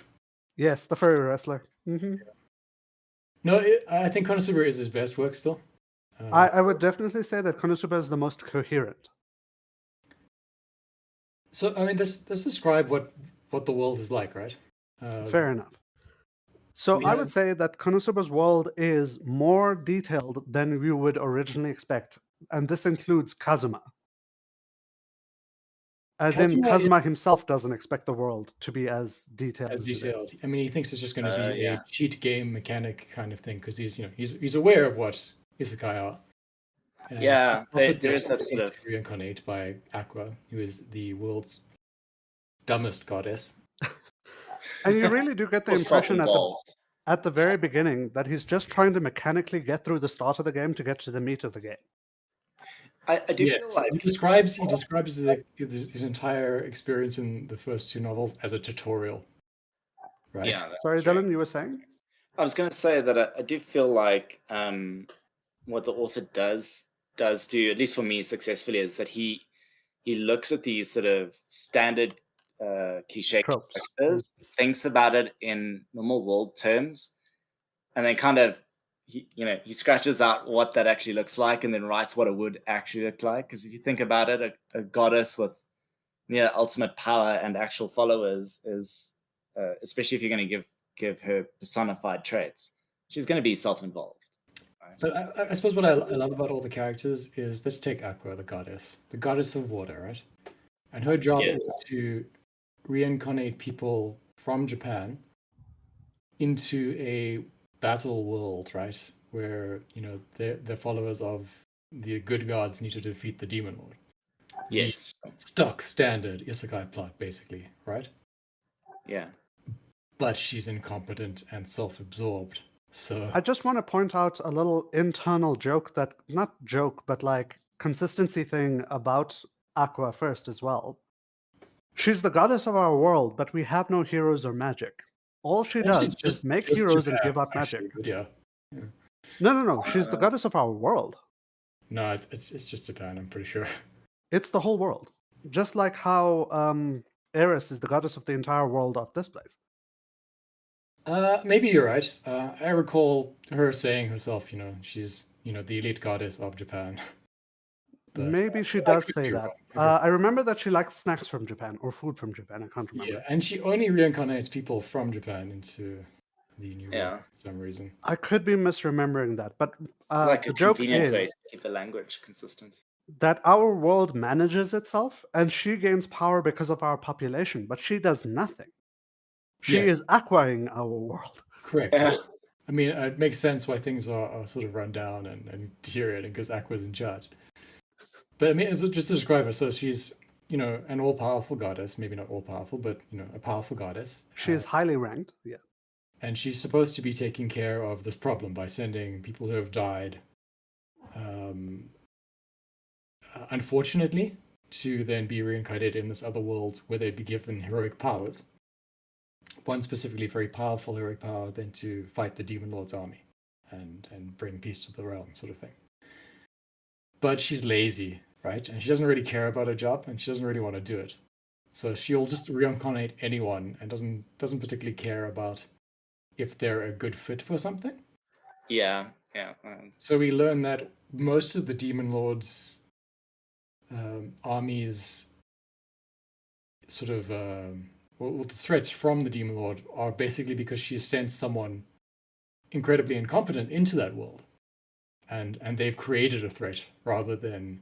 Speaker 2: Yes, the furry wrestler. Mm-hmm.
Speaker 1: No, I think KonoSuba is his best work still.
Speaker 2: I would definitely say that KonoSuba is the most coherent.
Speaker 1: So I mean, let's describe what the world is like, right?
Speaker 2: Fair enough. So I would say that KonoSuba's world is more detailed than we would originally expect, and this includes Kazuma. Kazuma himself doesn't expect the world to be as detailed as it is.
Speaker 1: I mean, he thinks it's just going to be a cheat game mechanic kind of thing because he's aware of what isekai are.
Speaker 3: Yeah, there is that sort of
Speaker 1: reincarnate by Aqua, who is the world's dumbest goddess.
Speaker 2: And you really do get the impression at the very beginning that he's just trying to mechanically get through the start of the game to get to the meat of the game.
Speaker 3: I do feel like
Speaker 1: he describes his entire experience in the first 2 novels as a tutorial. Right?
Speaker 3: Yeah.
Speaker 2: Sorry, Dylan, you were saying?
Speaker 3: I was going to say that I do feel like what the author does do, at least for me, successfully, is that he looks at these sort of standard cliche characters, thinks about it in normal world terms, and then kind of he scratches out what that actually looks like and then writes what it would actually look like. Because if you think about it, a goddess with near ultimate power and actual followers is, especially if you're going to give her personified traits, she's going to be self-involved. Right?
Speaker 1: But I suppose what I love about all the characters is, let's take Aqua, the goddess of water, right? And her job is to reincarnate people from Japan into a battle world, right? Where the followers of the good gods need to defeat the demon lord.
Speaker 3: Yes.
Speaker 1: The stock standard isekai plot, basically, right?
Speaker 3: Yeah.
Speaker 1: But she's incompetent and self-absorbed. So
Speaker 2: I just want to point out a little internal but like consistency thing about Aqua first as well. She's the goddess of our world, but we have no heroes or magic. All she does is make heroes and give up magic.
Speaker 1: Yeah.
Speaker 2: No. She's the goddess of our world.
Speaker 1: No, it's just Japan, I'm pretty sure.
Speaker 2: It's the whole world. Just like how Eris is the goddess of the entire world of this place.
Speaker 1: Maybe you're right. I recall her saying herself, she's, the elite goddess of Japan.
Speaker 2: But maybe she does say that. I remember that she likes snacks from Japan or food from Japan. I can't remember.
Speaker 1: Yeah, and she only reincarnates people from Japan into the new world
Speaker 3: Yeah.
Speaker 1: for some reason.
Speaker 2: I could be misremembering that, but
Speaker 3: It's like
Speaker 2: the
Speaker 3: a
Speaker 2: joke
Speaker 3: convenient way
Speaker 2: is
Speaker 3: to keep the language consistent.
Speaker 2: that our world manages itself, and she gains power because of our population, but she does nothing. She
Speaker 1: Yes.
Speaker 2: is aquaing our world.
Speaker 1: Correct.
Speaker 3: Yeah.
Speaker 1: I mean, it makes sense why things are sort of run down and deteriorating because Aqua's in charge. But I mean, just to describe her, so she's, an all-powerful goddess, maybe not all-powerful, but, a powerful goddess.
Speaker 2: She is highly ranked. Yeah.
Speaker 1: And she's supposed to be taking care of this problem by sending people who have died, unfortunately, to then be reincarnated in this other world where they'd be given heroic powers. One specifically very powerful heroic power, then to fight the Demon Lord's army and bring peace to the realm, sort of thing. But she's lazy, right? And she doesn't really care about her job, and she doesn't really want to do it. So she'll just reincarnate anyone and doesn't particularly care about if they're a good fit for something.
Speaker 3: Yeah.
Speaker 1: So we learn that most of the Demon Lord's armies sort of the threats from the Demon Lord are basically because she has sent someone incredibly incompetent into that world, and they've created a threat rather than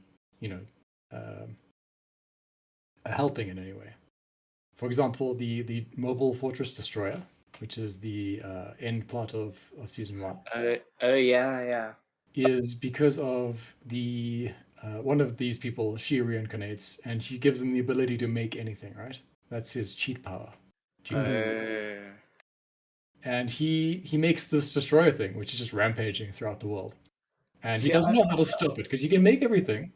Speaker 1: helping in any way. For example, the mobile fortress destroyer, which is the end plot of season 1.
Speaker 3: Oh yeah.
Speaker 1: Is because of the one of these people. She reincarnates, and she gives him the ability to make anything. Right, that's his cheat power. And he makes this destroyer thing, which is just rampaging throughout the world, and he doesn't know how to stop it because he can make everything,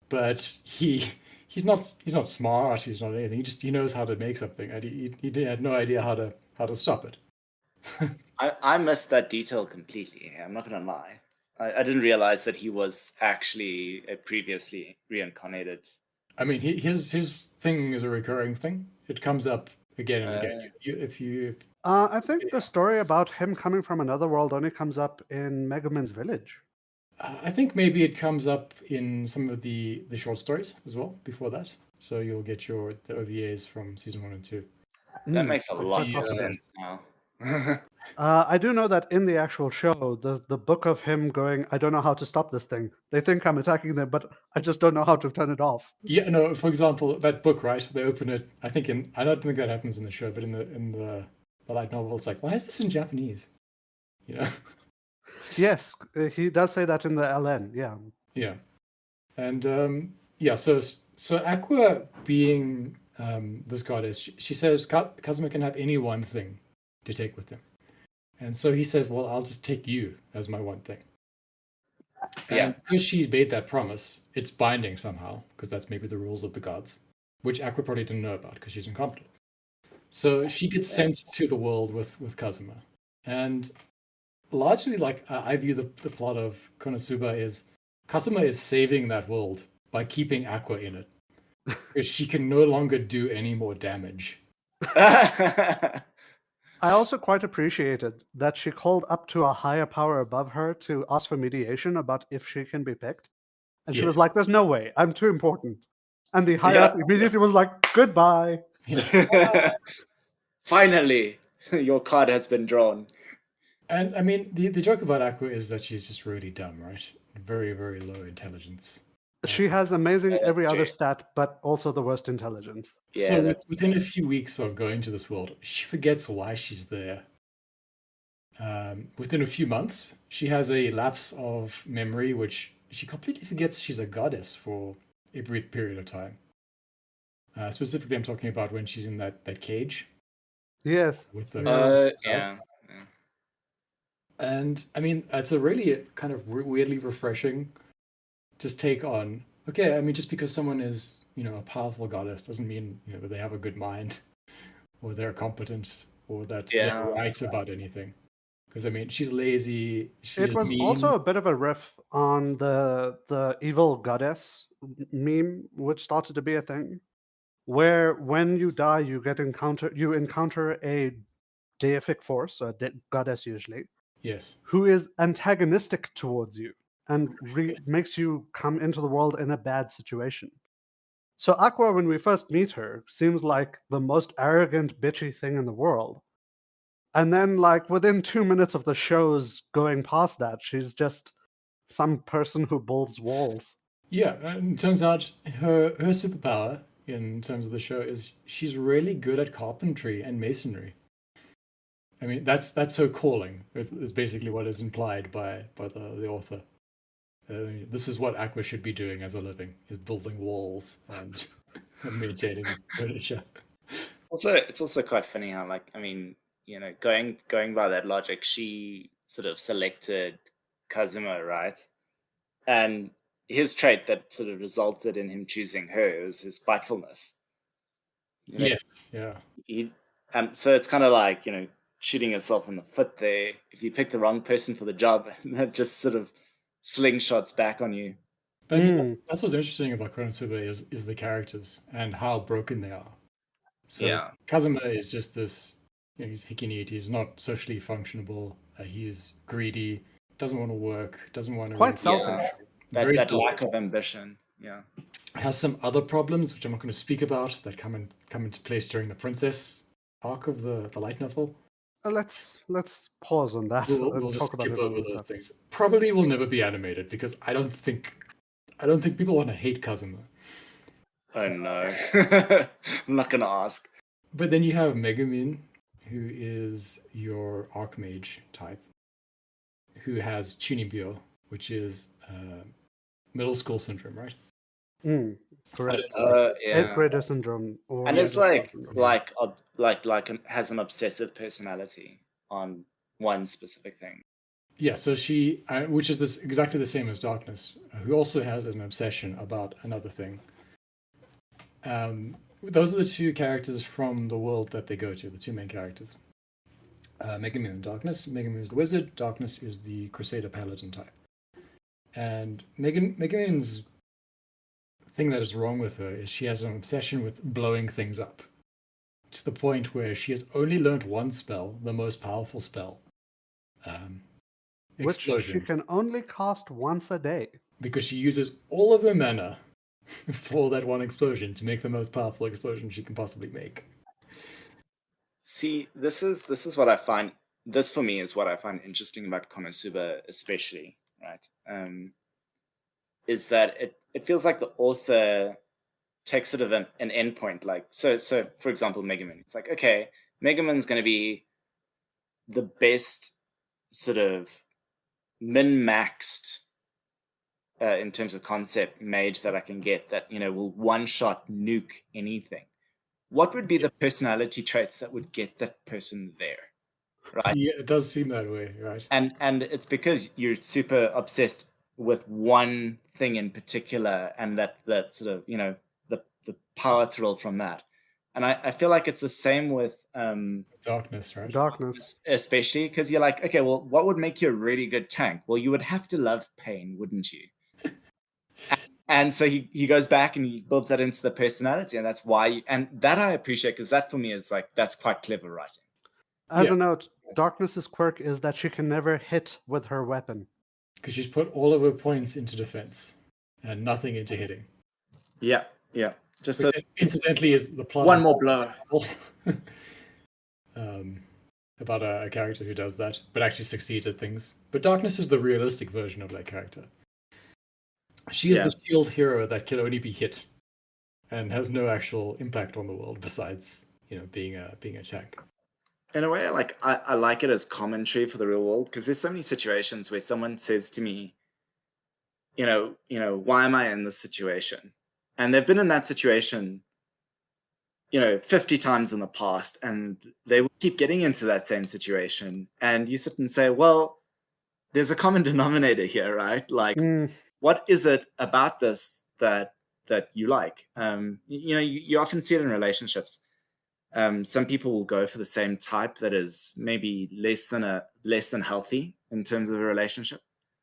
Speaker 1: but he's not smart. He's not anything. He knows how to make something, and he had no idea how to stop it.
Speaker 3: I missed that detail completely. I'm not gonna lie. I didn't realize that he was actually a previously reincarnated.
Speaker 1: I mean, his thing is a recurring thing. It comes up again and again. If you
Speaker 2: I think the story about him coming from another world only comes up in Megumin's village.
Speaker 1: I think maybe it comes up in some of the short stories as well before that. So you'll get the OVAs from season 1 and 2.
Speaker 3: That makes a lot
Speaker 2: quite
Speaker 3: more
Speaker 2: possibly.
Speaker 3: sense now.
Speaker 2: I do know that in the actual show, the book of him going, I don't know how to stop this thing. They think I'm attacking them, but I just don't know how to turn it off.
Speaker 1: Yeah, no. For example, that book, right? They open it. I don't think that happens in the show, but in the light novel, it's like, why is this in Japanese?
Speaker 2: Yes, he does say that in the LN. Yeah.
Speaker 1: Yeah, and yeah. So Aqua, being this goddess, she says Kazuma can have any one thing to take with him, and so he says, well, I'll just take you as my one thing. And because she made that promise, it's binding somehow, because that's maybe the rules of the gods, which Aqua probably didn't know about because she's incompetent. So she gets sent to the world with Kazuma. And largely, like, I view the plot of KonoSuba is Kazuma is saving that world by keeping Aqua in it. Because she can no longer do any more damage.
Speaker 2: I also quite appreciated that she called up to a higher power above her to ask for mediation about if she can be picked. And she was like, there's no way, I'm too important. And the higher up immediately was like, goodbye.
Speaker 1: Yeah.
Speaker 3: Finally, your card has been drawn.
Speaker 1: And I mean, the joke about Aqua is that she's just really dumb, right? Very, very low intelligence.
Speaker 2: She has amazing every
Speaker 3: true.
Speaker 2: other stat, but also the worst intelligence.
Speaker 3: Yeah,
Speaker 1: so within a few weeks of going to this world, she forgets why she's there. Within a few months, she has a lapse of memory, which she completely forgets she's a goddess for a brief period of time. Specifically, I'm talking about when she's in that cage.
Speaker 2: Yes.
Speaker 1: With the
Speaker 3: yeah.
Speaker 1: And I mean, it's a really kind of weirdly refreshing just take on. Okay, I mean, just because someone is a powerful goddess doesn't mean that they have a good mind, or they're competent, or that they're right about anything. Because I mean, she's lazy.
Speaker 2: It was also a bit of a riff on the evil goddess meme, which started to be a thing, where when you die, you encounter a deific force, a goddess usually,
Speaker 1: yes,
Speaker 2: who is antagonistic towards you and makes you come into the world in a bad situation. So Aqua, when we first meet her, seems like the most arrogant, bitchy thing in the world. And then, like, within 2 minutes of the show's going past that, she's just some person who builds walls.
Speaker 1: Yeah, and it turns out her superpower in terms of the show is she's really good at carpentry and masonry. I mean, that's her calling. It's basically what is implied by the author. This is what Aqua should be doing as a living: is building walls and maintaining furniture.
Speaker 3: It's also quite funny how, like, I mean, going by that logic, she sort of selected Kazuma, right? And his trait that sort of resulted in him choosing her was his spitefulness.
Speaker 1: Yes, yeah.
Speaker 3: He, and so it's kind of like, shooting yourself in the foot there. If you pick the wrong person for the job, that just sort of slingshots back on you.
Speaker 1: But I think that's what's interesting about KonoSuba is the characters and how broken they are. So
Speaker 3: Yeah.
Speaker 1: Kazuma is just this, he's hikineat, he's not socially functionable, he's greedy, doesn't want to work, doesn't want to
Speaker 2: Quite selfish.
Speaker 3: Yeah. That lack of ambition. Yeah.
Speaker 1: Has some other problems, which I'm not going to speak about, that come into place during the Princess arc of the light novel.
Speaker 2: Let's pause on that.
Speaker 1: We'll just skip over those things. Probably will never be animated because I don't think people want to hate Kazuma.
Speaker 3: Oh no. I'm not gonna ask.
Speaker 1: But then you have Megumin, who is your Archmage type, who has Chunibyo, which is middle school syndrome, right?
Speaker 2: Correct.
Speaker 3: Yeah.
Speaker 2: Eighth grader syndrome.
Speaker 3: And it's like has an obsessive personality on one specific thing.
Speaker 1: Yeah, so she, which is exactly the same as Darkness, who also has an obsession about another thing. Those are the two characters from the world that they go to, the two main characters. Megumin and Darkness. Megumin is the wizard, Darkness is the Crusader Paladin type. And Megumin's thing that is wrong with her is she has an obsession with blowing things up. To the point where she has only learned one spell, the most powerful spell.
Speaker 2: Which she can only cast once a day.
Speaker 1: Because she uses all of her mana for that one explosion to make the most powerful explosion she can possibly make.
Speaker 3: See, this is what I find. This for me is what I find interesting about KonoSuba, especially, right? Is that it feels like the author takes sort of an endpoint, like so. For example, Megumin. It's like, okay, Megumin's going to be the best sort of min-maxed in terms of concept mage that I can get that will one-shot nuke anything. What would be the personality traits that would get that person there? Right.
Speaker 1: Yeah, it does seem that way, right?
Speaker 3: And it's because you're super obsessed with one thing in particular, and that sort of the power thrill from that. And I feel like it's the same with
Speaker 1: Darkness, right?
Speaker 2: Darkness,
Speaker 3: especially because you're like, okay, well, what would make you a really good tank? Well, you would have to love pain, wouldn't you? And so he goes back and he builds that into the personality, and that's why. And that I appreciate, because that for me is like, that's quite clever writing.
Speaker 2: As a note, Darkness's quirk is that she can never hit with her weapon.
Speaker 1: Because she's put all of her points into defense and nothing into hitting.
Speaker 3: Yeah. Just so
Speaker 1: incidentally is the plot.
Speaker 3: One more blow.
Speaker 1: About a character who does that, but actually succeeds at things. But Darkness is the realistic version of that character. She is the shield hero that can only be hit and has no actual impact on the world besides, being a tank.
Speaker 3: In a way, I like it as commentary for the real world, because there's so many situations where someone says to me, why am I in this situation? And they've been in that situation, 50 times in the past, and they will keep getting into that same situation. And you sit and say, well, there's a common denominator here, right? Like, what is it about this that you like? You often see it in relationships. Some people will go for the same type that is maybe less than healthy in terms of a relationship.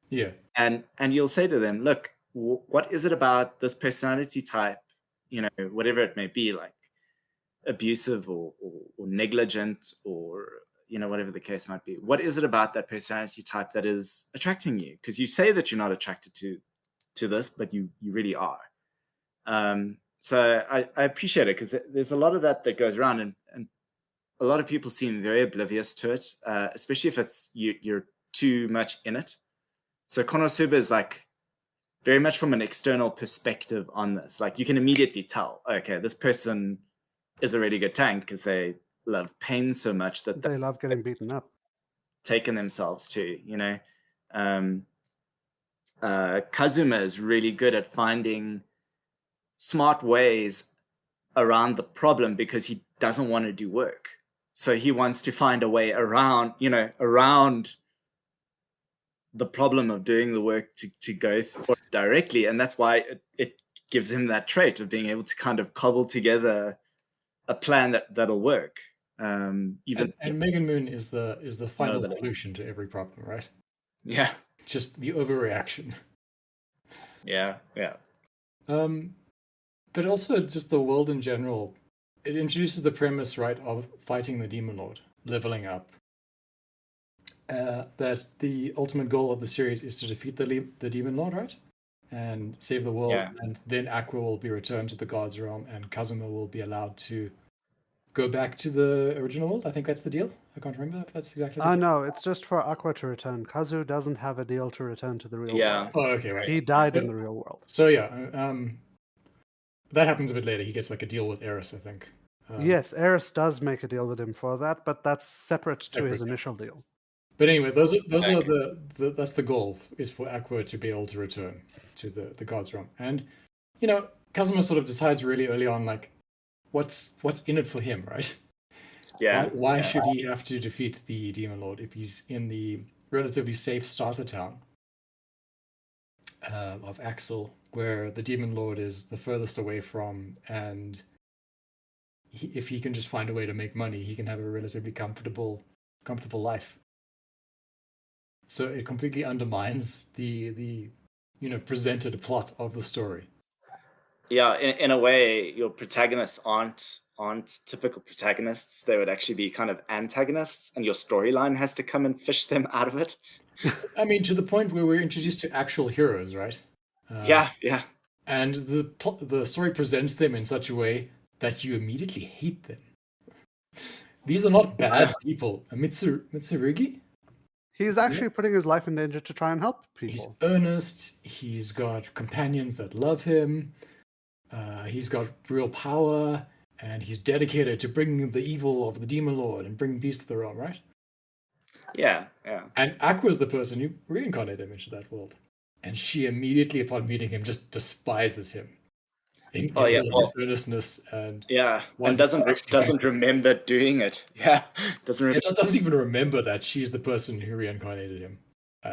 Speaker 1: Yeah.
Speaker 3: And you'll say to them, look, what is it about this personality type, whatever it may be, like abusive or negligent or, whatever the case might be. What is it about that personality type that is attracting you? Because you say that you're not attracted to this, but you really are. So I appreciate it, because there's a lot of that goes around, and a lot of people seem very oblivious to it, especially if it's you're too much in it. So KonoSuba is like very much from an external perspective on this. Like you can immediately tell, okay, this person is a really good tank because they love pain so much that
Speaker 2: They love getting beaten up.
Speaker 3: taken themselves to, Kazuma is really good at finding smart ways around the problem because he doesn't want to do work. So he wants to find a way around the problem of doing the work to go for it directly. And that's why it gives him that trait of being able to kind of cobble together a plan that'll work.
Speaker 1: And Mega Moon is the final
Speaker 3: Nevertheless.
Speaker 1: solution to every problem, right?
Speaker 3: Yeah.
Speaker 1: Just the overreaction.
Speaker 3: Yeah.
Speaker 1: But also just the world in general. It introduces the premise, right, of fighting the Demon Lord, leveling up. That the ultimate goal of the series is to defeat the Demon Lord, right? And save the world,
Speaker 3: Yeah.
Speaker 1: and then Aqua will be returned to the God's Realm, and Kazuma will be allowed to go back to the original world. I think that's the deal. I can't remember if that's exactly the deal.
Speaker 2: No, it's just for Aqua to return. Kazu doesn't have a deal to return to the real world.
Speaker 1: Oh, okay, right.
Speaker 2: He died in the real world.
Speaker 1: So yeah, that happens a bit later. He gets like a deal with Eris, I think.
Speaker 2: Yes, Eris does make a deal with him for that, but that's separate to his
Speaker 1: Separate.
Speaker 2: initial deal.
Speaker 1: But anyway, those are
Speaker 3: Okay.
Speaker 1: that's the goal, is for Aqua to be able to return to the God's Realm. And Kazuma sort of decides really early on, like, what's in it for him, right?
Speaker 3: Yeah.
Speaker 1: Why should he have to defeat the Demon Lord if he's in the relatively safe starter town of Axel, where the Demon Lord is the furthest away from, and if he can just find a way to make money, he can have a relatively comfortable life. So it completely undermines the presented plot of the story.
Speaker 3: Yeah, in a way, your protagonists aren't typical protagonists. They would actually be kind of antagonists, and your storyline has to come and fish them out of it.
Speaker 1: I mean, to the point where we're introduced to actual heroes, right?
Speaker 3: Yeah.
Speaker 1: And the story presents them in such a way that you immediately hate them. These are not bad people. Mitsurugi?
Speaker 2: He's actually putting his life in danger to try and help
Speaker 1: He's
Speaker 2: people.
Speaker 1: earnest. He's got companions that love him. He's got real power, and he's dedicated to bringing the evil of the Demon Lord and bringing peace to the realm, right?
Speaker 3: Yeah.
Speaker 1: And Aqua is the person who reincarnated him into that world. And she immediately, upon meeting him, just despises him. In all his earnestness and
Speaker 3: and doesn't remember doing it. Yeah, doesn't
Speaker 1: even remember that she's the person who reincarnated him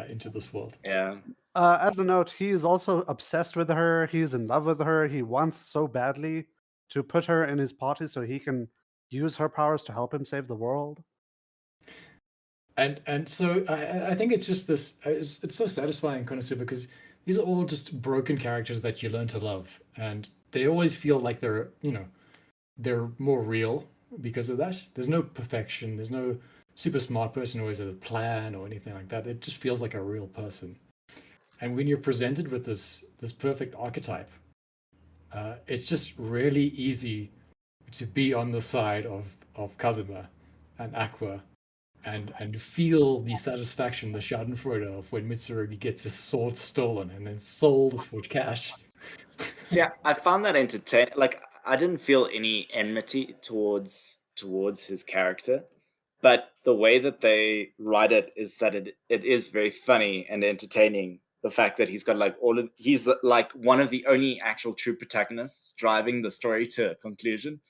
Speaker 1: into this world.
Speaker 3: Yeah.
Speaker 2: As a note, he is also obsessed with her. He's in love with her. He wants so badly to put her in his party so he can use her powers to help him save the world.
Speaker 1: And so I think it's just this. It's so satisfying, KonoSuba, because these are all just broken characters that you learn to love, and they always feel like they're more real because of that. There's no perfection. There's no super smart person who always has a plan or anything like that. It just feels like a real person. And when you're presented with this perfect archetype, it's just really easy to be on the side of Kazuma and Aqua, and feel the satisfaction, the schadenfreude of when Mitsurugi gets his sword stolen and then sold for cash.
Speaker 3: See, I found that entertaining. Like, I didn't feel any enmity towards his character, but the way that they write it is that it is very funny and entertaining. The fact that he's got like he's like one of the only actual true protagonists driving the story to a conclusion,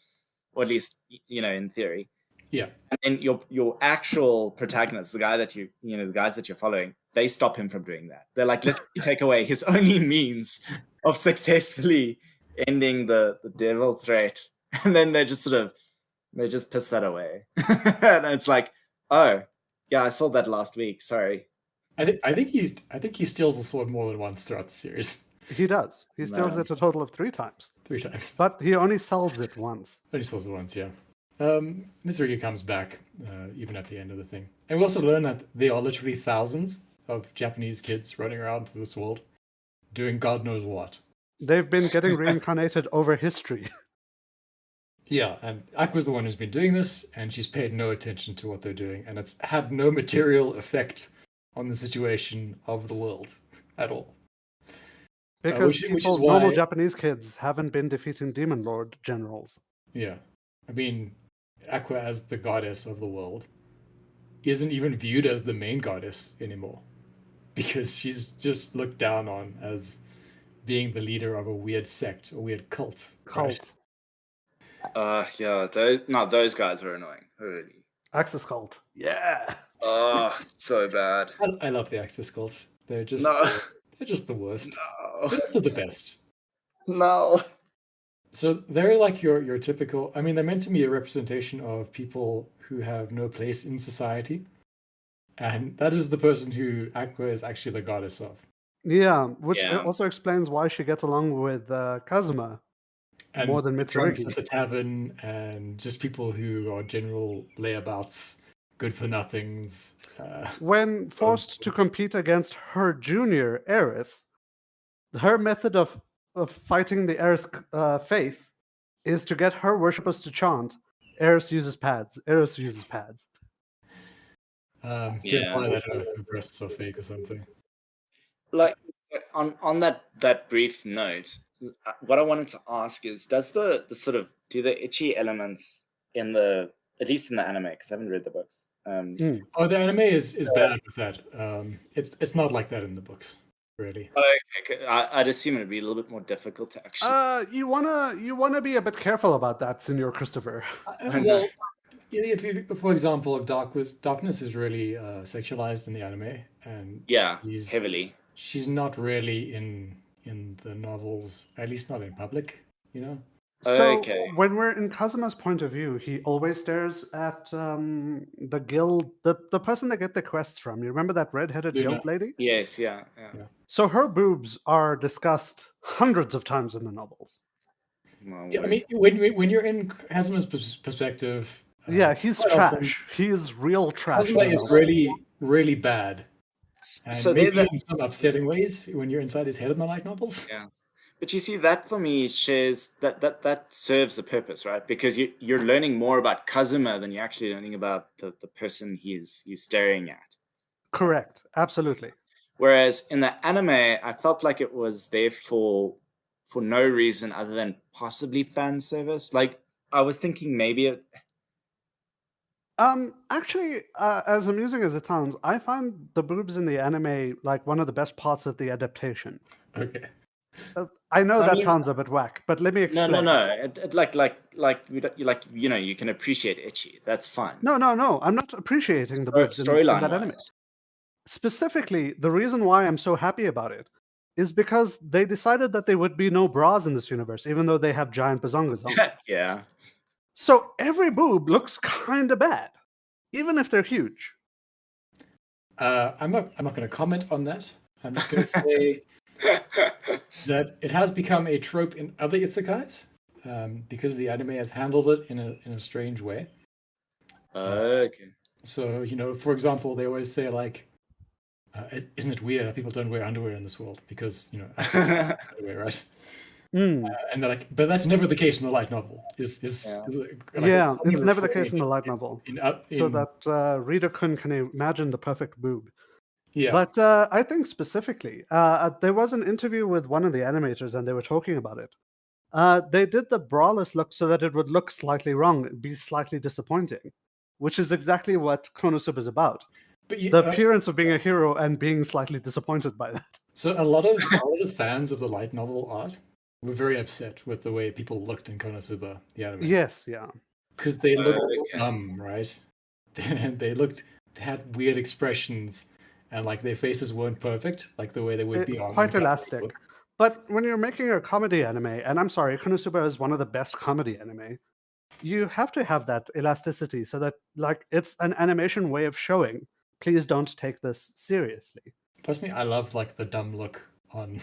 Speaker 3: or at least in theory.
Speaker 1: Yeah.
Speaker 3: And then your actual protagonist, the guy that the guys that you're following, they stop him from doing that. They're like, let's take away his only means of successfully ending the devil threat, and then they just piss that away. And it's like, oh yeah, I saw that last week. Sorry.
Speaker 1: I think he steals the sword more than once throughout the series.
Speaker 2: He does. He steals it a total of 3 times.
Speaker 1: 3 times.
Speaker 2: But he only sells it once.
Speaker 1: Only sells it once, yeah. Mitsurugi comes back, even at the end of the thing. And we also learn that there are literally thousands of Japanese kids running around to this world doing God knows what.
Speaker 2: They've been getting reincarnated over history.
Speaker 1: Yeah, and Aqua's the one who's been doing this, and she's paid no attention to what they're doing, and it's had no material effect on the situation of the world at all.
Speaker 2: Because
Speaker 1: Which is
Speaker 2: normal
Speaker 1: why,
Speaker 2: Japanese kids haven't been defeating Demon Lord generals.
Speaker 1: yeah, I mean, Aqua as the goddess of the world isn't even viewed as the main goddess anymore, because she's just looked down on as being the leader of a weird sect, a weird cult. Right?
Speaker 2: Cult.
Speaker 3: Yeah, those guys are annoying. Really.
Speaker 2: Axis cult. Yeah.
Speaker 3: Oh, so bad.
Speaker 1: I love the Axis cult. They're
Speaker 3: No,
Speaker 1: just the worst,
Speaker 3: no,
Speaker 1: but also the best.
Speaker 3: no.
Speaker 1: So they're like your typical. I mean, they're meant to be a representation of people who have no place in society, and that is the person who Aqua is actually the goddess of.
Speaker 2: Yeah, which
Speaker 3: Yeah.
Speaker 2: also explains why she gets along with Kazuma
Speaker 1: And
Speaker 2: more than
Speaker 1: the drunks
Speaker 2: Mitsurugi.
Speaker 1: at the tavern, and just people who are general layabouts, good for nothings.
Speaker 2: When forced to compete against her junior Eris, her method of fighting the Eris faith is to get her worshippers to chant, Eris uses pads, Eris uses pads.
Speaker 1: To
Speaker 3: Yeah.
Speaker 1: imply that her breasts are fake or something.
Speaker 3: Like on that brief note, what I wanted to ask is, does the sort of do the itchy elements in the at least in the anime, because I haven't read the books.
Speaker 1: Oh, the anime is bad with that. It's not like that in the books, really.
Speaker 3: Okay, I'd assume it'd be a little bit more difficult to actually.
Speaker 2: You wanna be a bit careful about that, Senor Christopher.
Speaker 1: Well, if for example, if Darkness is really sexualized in the anime, and
Speaker 3: Yeah, heavily.
Speaker 1: she's not really in the novels, at least not in public, you know.
Speaker 2: So
Speaker 3: Okay.
Speaker 2: when we're in Kazuma's point of view, he always stares at the guild, the person they get the quests from. You remember that red-headed
Speaker 1: Luna.
Speaker 2: guild lady?
Speaker 3: Yes, yeah.
Speaker 2: So her boobs are discussed hundreds of times in the novels.
Speaker 3: My
Speaker 1: Yeah, I
Speaker 3: word.
Speaker 1: mean, when you're in Kazuma's perspective,
Speaker 2: Yeah, he's
Speaker 1: quite often,
Speaker 2: trash. He's real trash.
Speaker 1: Kazuma
Speaker 2: in the
Speaker 1: is
Speaker 2: novels.
Speaker 1: really bad, and
Speaker 3: So
Speaker 1: maybe
Speaker 3: they're
Speaker 1: in some upsetting ways when you're inside his head in the light novels.
Speaker 3: yeah. But you see, that for me shares that serves a purpose, right? Because you're learning more about Kazuma than you're actually learning about the person he's staring at.
Speaker 2: Correct. Absolutely.
Speaker 3: Whereas in the anime, I felt like it was there for no reason other than possibly fan service. Like, I was thinking maybe it,
Speaker 2: Actually, as amusing as it sounds, I find the boobs in the anime like one of the best parts of the adaptation.
Speaker 1: Okay.
Speaker 2: I know
Speaker 3: I
Speaker 2: that
Speaker 3: mean-
Speaker 2: sounds a bit whack, but let me
Speaker 3: no,
Speaker 2: explain.
Speaker 3: It you can appreciate itchy. That's fine.
Speaker 2: No, I'm not appreciating the boobs in
Speaker 3: Storyline
Speaker 2: that anime.
Speaker 3: wise.
Speaker 2: Specifically, the reason why I'm so happy about it is because they decided that there would be no bras in this universe, even though they have giant bazongas on.
Speaker 3: Yeah.
Speaker 2: So every boob looks kind of bad, even if they're huge.
Speaker 1: I'm not going to comment on that. I'm just going to say that it has become a trope in other isekais because the anime has handled it in a strange way.
Speaker 3: Okay.
Speaker 1: So for example, they always say like, "Isn't it weird that people don't wear underwear in this world?" Because underwear, right? And they're like, "But that's never the case in the light novel."
Speaker 2: Yeah, it's never the case in the light novel. So that reader can imagine the perfect boob.
Speaker 1: Yeah.
Speaker 2: But I think specifically, there was an interview with one of the animators, and they were talking about it. They did the braless look so that it would look slightly wrong, be slightly disappointing, which is exactly what KonoSuba is about.
Speaker 1: But
Speaker 2: The appearance of being a hero and being slightly disappointed by that.
Speaker 1: So a lot of fans of the light novel art were very upset with the way people looked in KonoSuba, the anime.
Speaker 2: Yes, yeah.
Speaker 1: Because they looked dumb, right? they had weird expressions, and like their faces weren't perfect, like the way they would be on
Speaker 2: quite elastic. But when you're making a comedy anime, and I'm sorry, KonoSuba is one of the best comedy anime, you have to have that elasticity so that like it's an animation way of showing, please don't take this seriously.
Speaker 1: Personally, I love like the dumb look on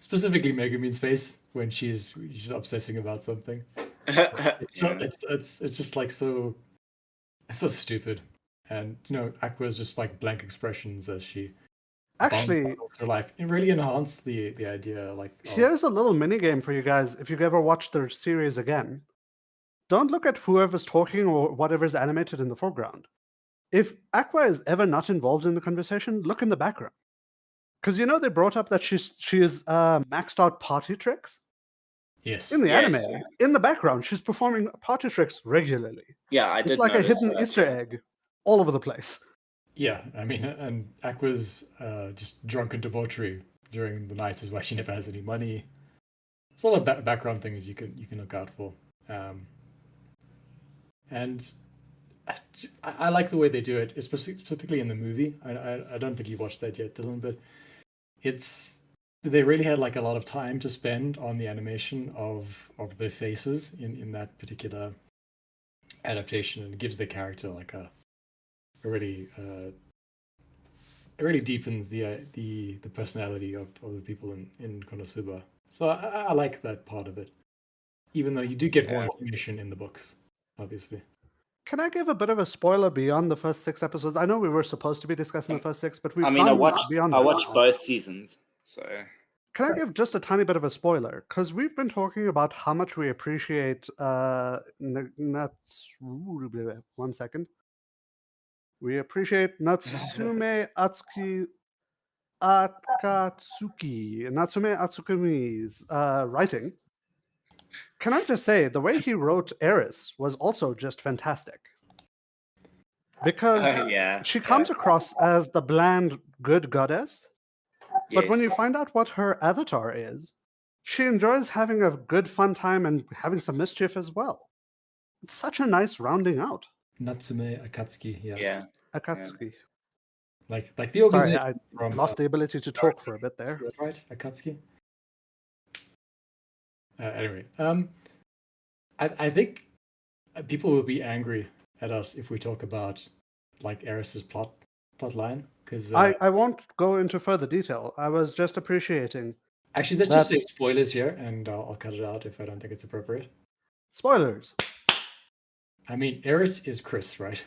Speaker 1: specifically Megumin's face when she's obsessing about something. It's just like it's so stupid. And Aqua's just like blank expressions as she
Speaker 2: Actually,
Speaker 1: through life. It really enhanced the idea.
Speaker 2: here's a little mini game for you guys. If you ever watch the series again, don't look at whoever's talking or whatever's animated in the foreground. If Aqua is ever not involved in the conversation, look in the background. Because they brought up that she is maxed out party tricks.
Speaker 1: Yes.
Speaker 2: In the
Speaker 3: Yes,
Speaker 2: anime,
Speaker 3: yeah.
Speaker 2: in the background, she's performing party tricks regularly.
Speaker 3: Yeah, I
Speaker 2: It's
Speaker 3: did
Speaker 2: like a
Speaker 3: notice
Speaker 2: hidden
Speaker 3: that,
Speaker 2: Easter
Speaker 3: yeah.
Speaker 2: egg all over the place.
Speaker 1: Yeah, I mean, and Aqua's just drunken debauchery during the night is why she never has any money. It's a lot of background things you can look out for, and I like the way they do it, specifically in the movie. I don't think you watched that yet, Dylan, but they really had like a lot of time to spend on the animation of their faces in that particular adaptation, and it gives the character like a really it really deepens the personality of the people in KonoSuba. So I like that part of it, even though you do get more information in the books, obviously.
Speaker 2: Can I give a bit of a spoiler beyond the first 6 episodes? I know we were supposed to be discussing the first 6, but we've
Speaker 3: I
Speaker 2: gone
Speaker 3: watched
Speaker 2: beyond that now.
Speaker 3: both seasons, so
Speaker 2: Can I give just a tiny bit of a spoiler? Because we've been talking about how much we appreciate one second. We appreciate Natsume Atsukumi's writing. Can I just say, the way he wrote Eris was also just fantastic. Because she comes across as the bland, good goddess, but when you find out what her avatar is, she enjoys having a good fun time and having some mischief as well. It's such a nice rounding out.
Speaker 1: Natsume Akatsuki,
Speaker 3: yeah.
Speaker 2: Akatsuki.
Speaker 1: Like the organization.
Speaker 2: Sorry, I
Speaker 1: from
Speaker 2: lost the ability to talk for a bit there.
Speaker 1: Is that right, Akatsuki? Anyway, I think people will be angry at us if we talk about like Eris's plot line, because
Speaker 2: I won't go into further detail. I was just appreciating.
Speaker 1: actually, let's just say spoilers here, and I'll cut it out if I don't think it's appropriate.
Speaker 2: Spoilers.
Speaker 1: I mean, Eris is Chris, right?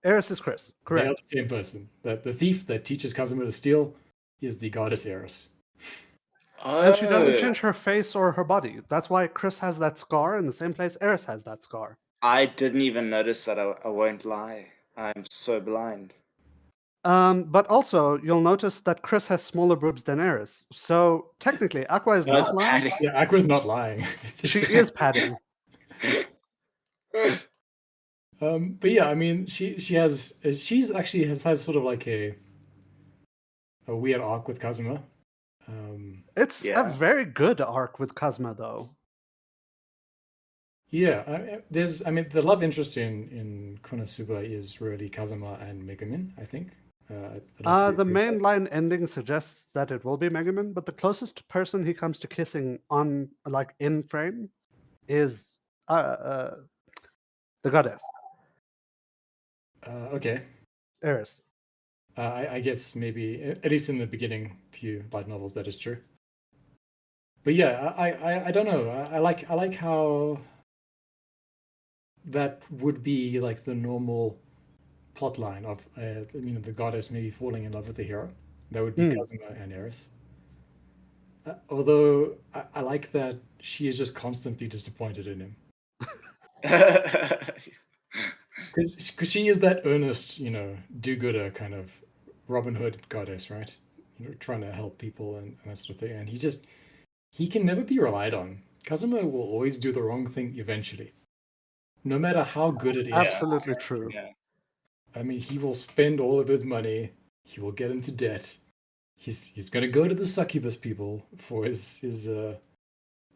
Speaker 2: Eris is Chris, correct.
Speaker 1: They are the same person. The thief that teaches Kazuma to steal is the goddess Eris.
Speaker 2: And she doesn't change her face or her body. That's why Chris has that scar in the same place Eris has that scar.
Speaker 3: I didn't even notice that. I won't lie. I'm so blind.
Speaker 2: But also, you'll notice that Chris has smaller boobs than Eris. So technically, Aqua is not lying.
Speaker 1: Yeah, Aqua's not lying.
Speaker 2: She is padding.
Speaker 1: But yeah, I mean, she's actually has sort of like a weird arc with Kazuma.
Speaker 2: It's a very good arc with Kazuma, though.
Speaker 1: Yeah, the love interest in KonoSuba is really Kazuma and Megumin, I think.
Speaker 2: The main line ending suggests that it will be Megumin, but the closest person he comes to kissing on, like, in frame is the goddess.
Speaker 1: Okay.
Speaker 2: Eris.
Speaker 1: I guess maybe, at least in the beginning few light novels, that is true. But yeah, I don't know. I like how that would be like the normal plot line of the goddess maybe falling in love with the hero. That would be Kazuma and Eris. Although I like that she is just constantly disappointed in him. Because she is that earnest, do-gooder kind of Robin Hood goddess, right? Trying to help people and that sort of thing. And he can never be relied on. Kazuma will always do the wrong thing eventually, no matter how good it is.
Speaker 2: Absolutely true.
Speaker 3: Yeah.
Speaker 1: I mean, he will spend all of his money. He will get into debt. He's going to go to the succubus people for his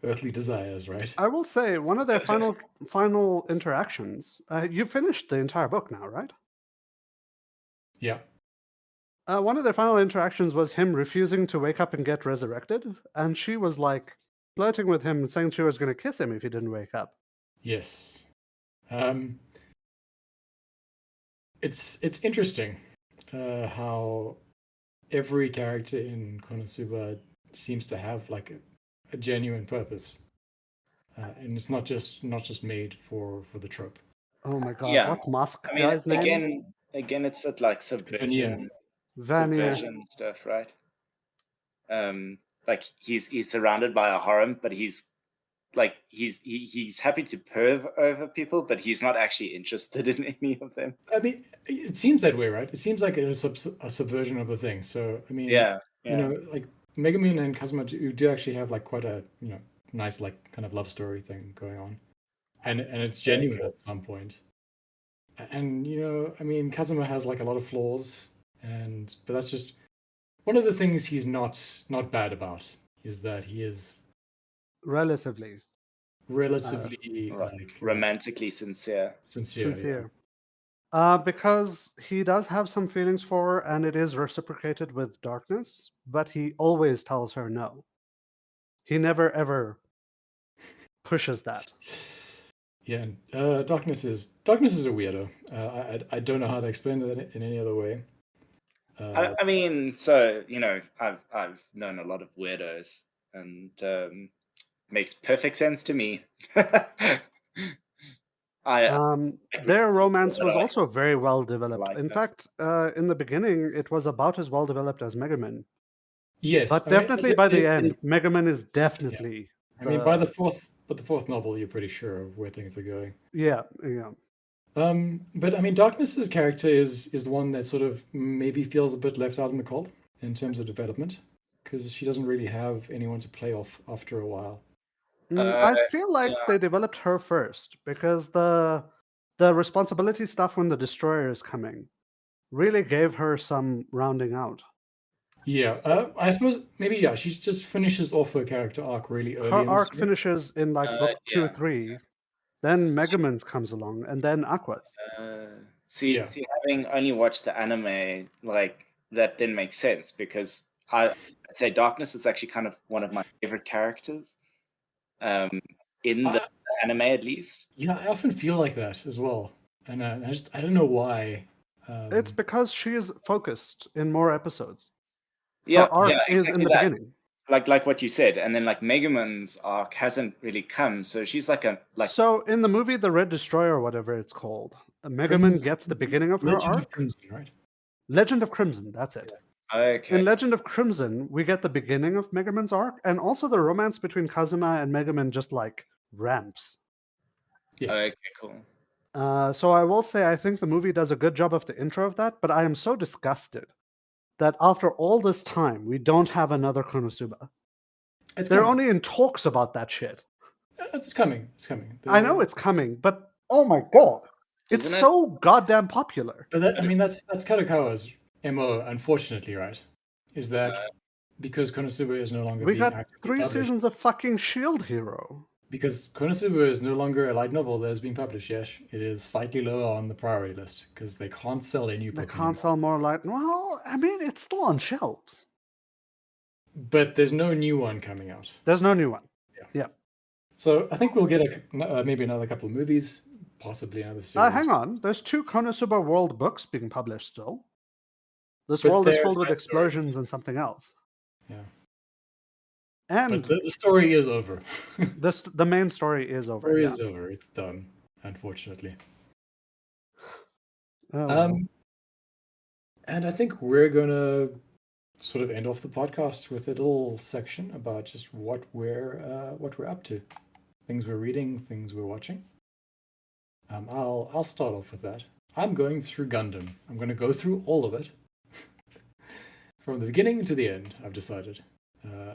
Speaker 1: earthly desires, right?
Speaker 2: I will say, one of their final interactions. You finished the entire book now, right?
Speaker 1: Yeah.
Speaker 2: One of their final interactions was him refusing to wake up and get resurrected, and she was like flirting with him, saying she was going to kiss him if he didn't wake up.
Speaker 1: Yes. It's interesting how every character in KonoSuba seems to have like a genuine purpose, and it's not just made for the trope.
Speaker 2: Oh my god!
Speaker 3: Yeah.
Speaker 2: What's Mask
Speaker 3: I mean,
Speaker 2: guy's name?
Speaker 3: again, it's that like subversion.
Speaker 2: Vanir.
Speaker 3: subversion stuff, right? Like he's surrounded by a harem, but he's happy to perv over people, but he's not actually interested in any of them.
Speaker 1: I mean, it seems that way, right? It seems like a subversion of the thing. So, I mean,
Speaker 3: Yeah,
Speaker 1: you know, like Megumin and Kazuma do actually have like quite a, nice like kind of love story thing going on, and it's genuine at some point. And I mean, Kazuma has like a lot of flaws, but that's just one of the things he's not bad about is that he is
Speaker 2: Relatively
Speaker 1: relatively
Speaker 3: romantically sincere.
Speaker 2: sincere. Because he does have some feelings for her, and it is reciprocated with Darkness, but he always tells her no. He never ever pushes that.
Speaker 1: Yeah, and Darkness is a weirdo. I don't know how to explain that in any other way.
Speaker 3: I mean, so I've known a lot of weirdos, and makes perfect sense to me.
Speaker 2: Their romance was also very well developed.
Speaker 3: like
Speaker 2: In
Speaker 3: that.
Speaker 2: fact, in the beginning, it was about as well developed as Megaman.
Speaker 1: Yes,
Speaker 2: But
Speaker 1: I mean,
Speaker 2: definitely by the end, Megaman is definitely.
Speaker 1: I mean, by the fourth novel, you're pretty sure of where things are going.
Speaker 2: Yeah.
Speaker 1: But I mean, Darkness's character is the one that sort of maybe feels a bit left out in the cold in terms of development, because she doesn't really have anyone to play off after a while.
Speaker 2: I feel like they developed her first because the responsibility stuff when the destroyer is coming really gave her some rounding out.
Speaker 1: Yeah, I suppose maybe she just finishes off her character arc really early.
Speaker 2: Her arc finishes in like book 2 or 3. Then Megaman's comes along, and then Aqua's.
Speaker 3: See, having only watched the anime, like that didn't make sense because I'd say Darkness is actually kind of one of my favorite characters. In the anime, at least.
Speaker 1: Yeah, I often feel like that as well, and I don't know why.
Speaker 2: It's because she is focused in more episodes.
Speaker 3: Yeah,
Speaker 2: her arc is
Speaker 3: exactly
Speaker 2: in the beginning.
Speaker 3: Like what you said, and then like Megaman's arc hasn't really come, so she's like a like.
Speaker 2: So in the movie, the Red Destroyer, or whatever it's called, Megaman gets the beginning of her
Speaker 1: Legend
Speaker 2: arc.
Speaker 1: of Crimson, right?
Speaker 2: Legend of Crimson, that's it.
Speaker 3: Okay.
Speaker 2: In Legend of Crimson, we get the beginning of Megaman's arc, and also the romance between Kazuma and Megaman just like ramps.
Speaker 1: Yeah.
Speaker 3: Okay, cool.
Speaker 2: So I will say I think the movie does a good job of the intro of that, but I am so disgusted that after all this time, we don't have another KonoSuba. They're only in talks about that shit.
Speaker 1: It's coming. It's coming.
Speaker 2: I know it's coming, but oh my god, it's so goddamn popular.
Speaker 1: But I mean, that's Kadokawa's MO, unfortunately, right? Is that because KonoSuba is no longer
Speaker 2: we
Speaker 1: being
Speaker 2: got 3 seasons of fucking Shield Hero.
Speaker 1: Because KonoSuba is no longer a light novel that has been published, yes. It is slightly lower on the priority list because they can't sell a new book.
Speaker 2: They can't sell more light. Well, I mean, it's still on shelves.
Speaker 1: But there's no new one coming out.
Speaker 2: There's no new one. Yeah.
Speaker 1: So I think we'll get maybe another couple of movies, possibly another series.
Speaker 2: Hang on. There's 2 KonoSuba world books being published still. This world is filled with explosions and something else.
Speaker 1: Yeah.
Speaker 2: And
Speaker 1: but the story is over.
Speaker 2: The main story is over.
Speaker 1: The story is over. It's done, unfortunately.
Speaker 2: Oh.
Speaker 1: And I think we're gonna sort of end off the podcast with a little section about just what we're up to, things we're reading, things we're watching. I'll start off with that. I'm going through Gundam. I'm going to go through all of it from the beginning to the end. I've decided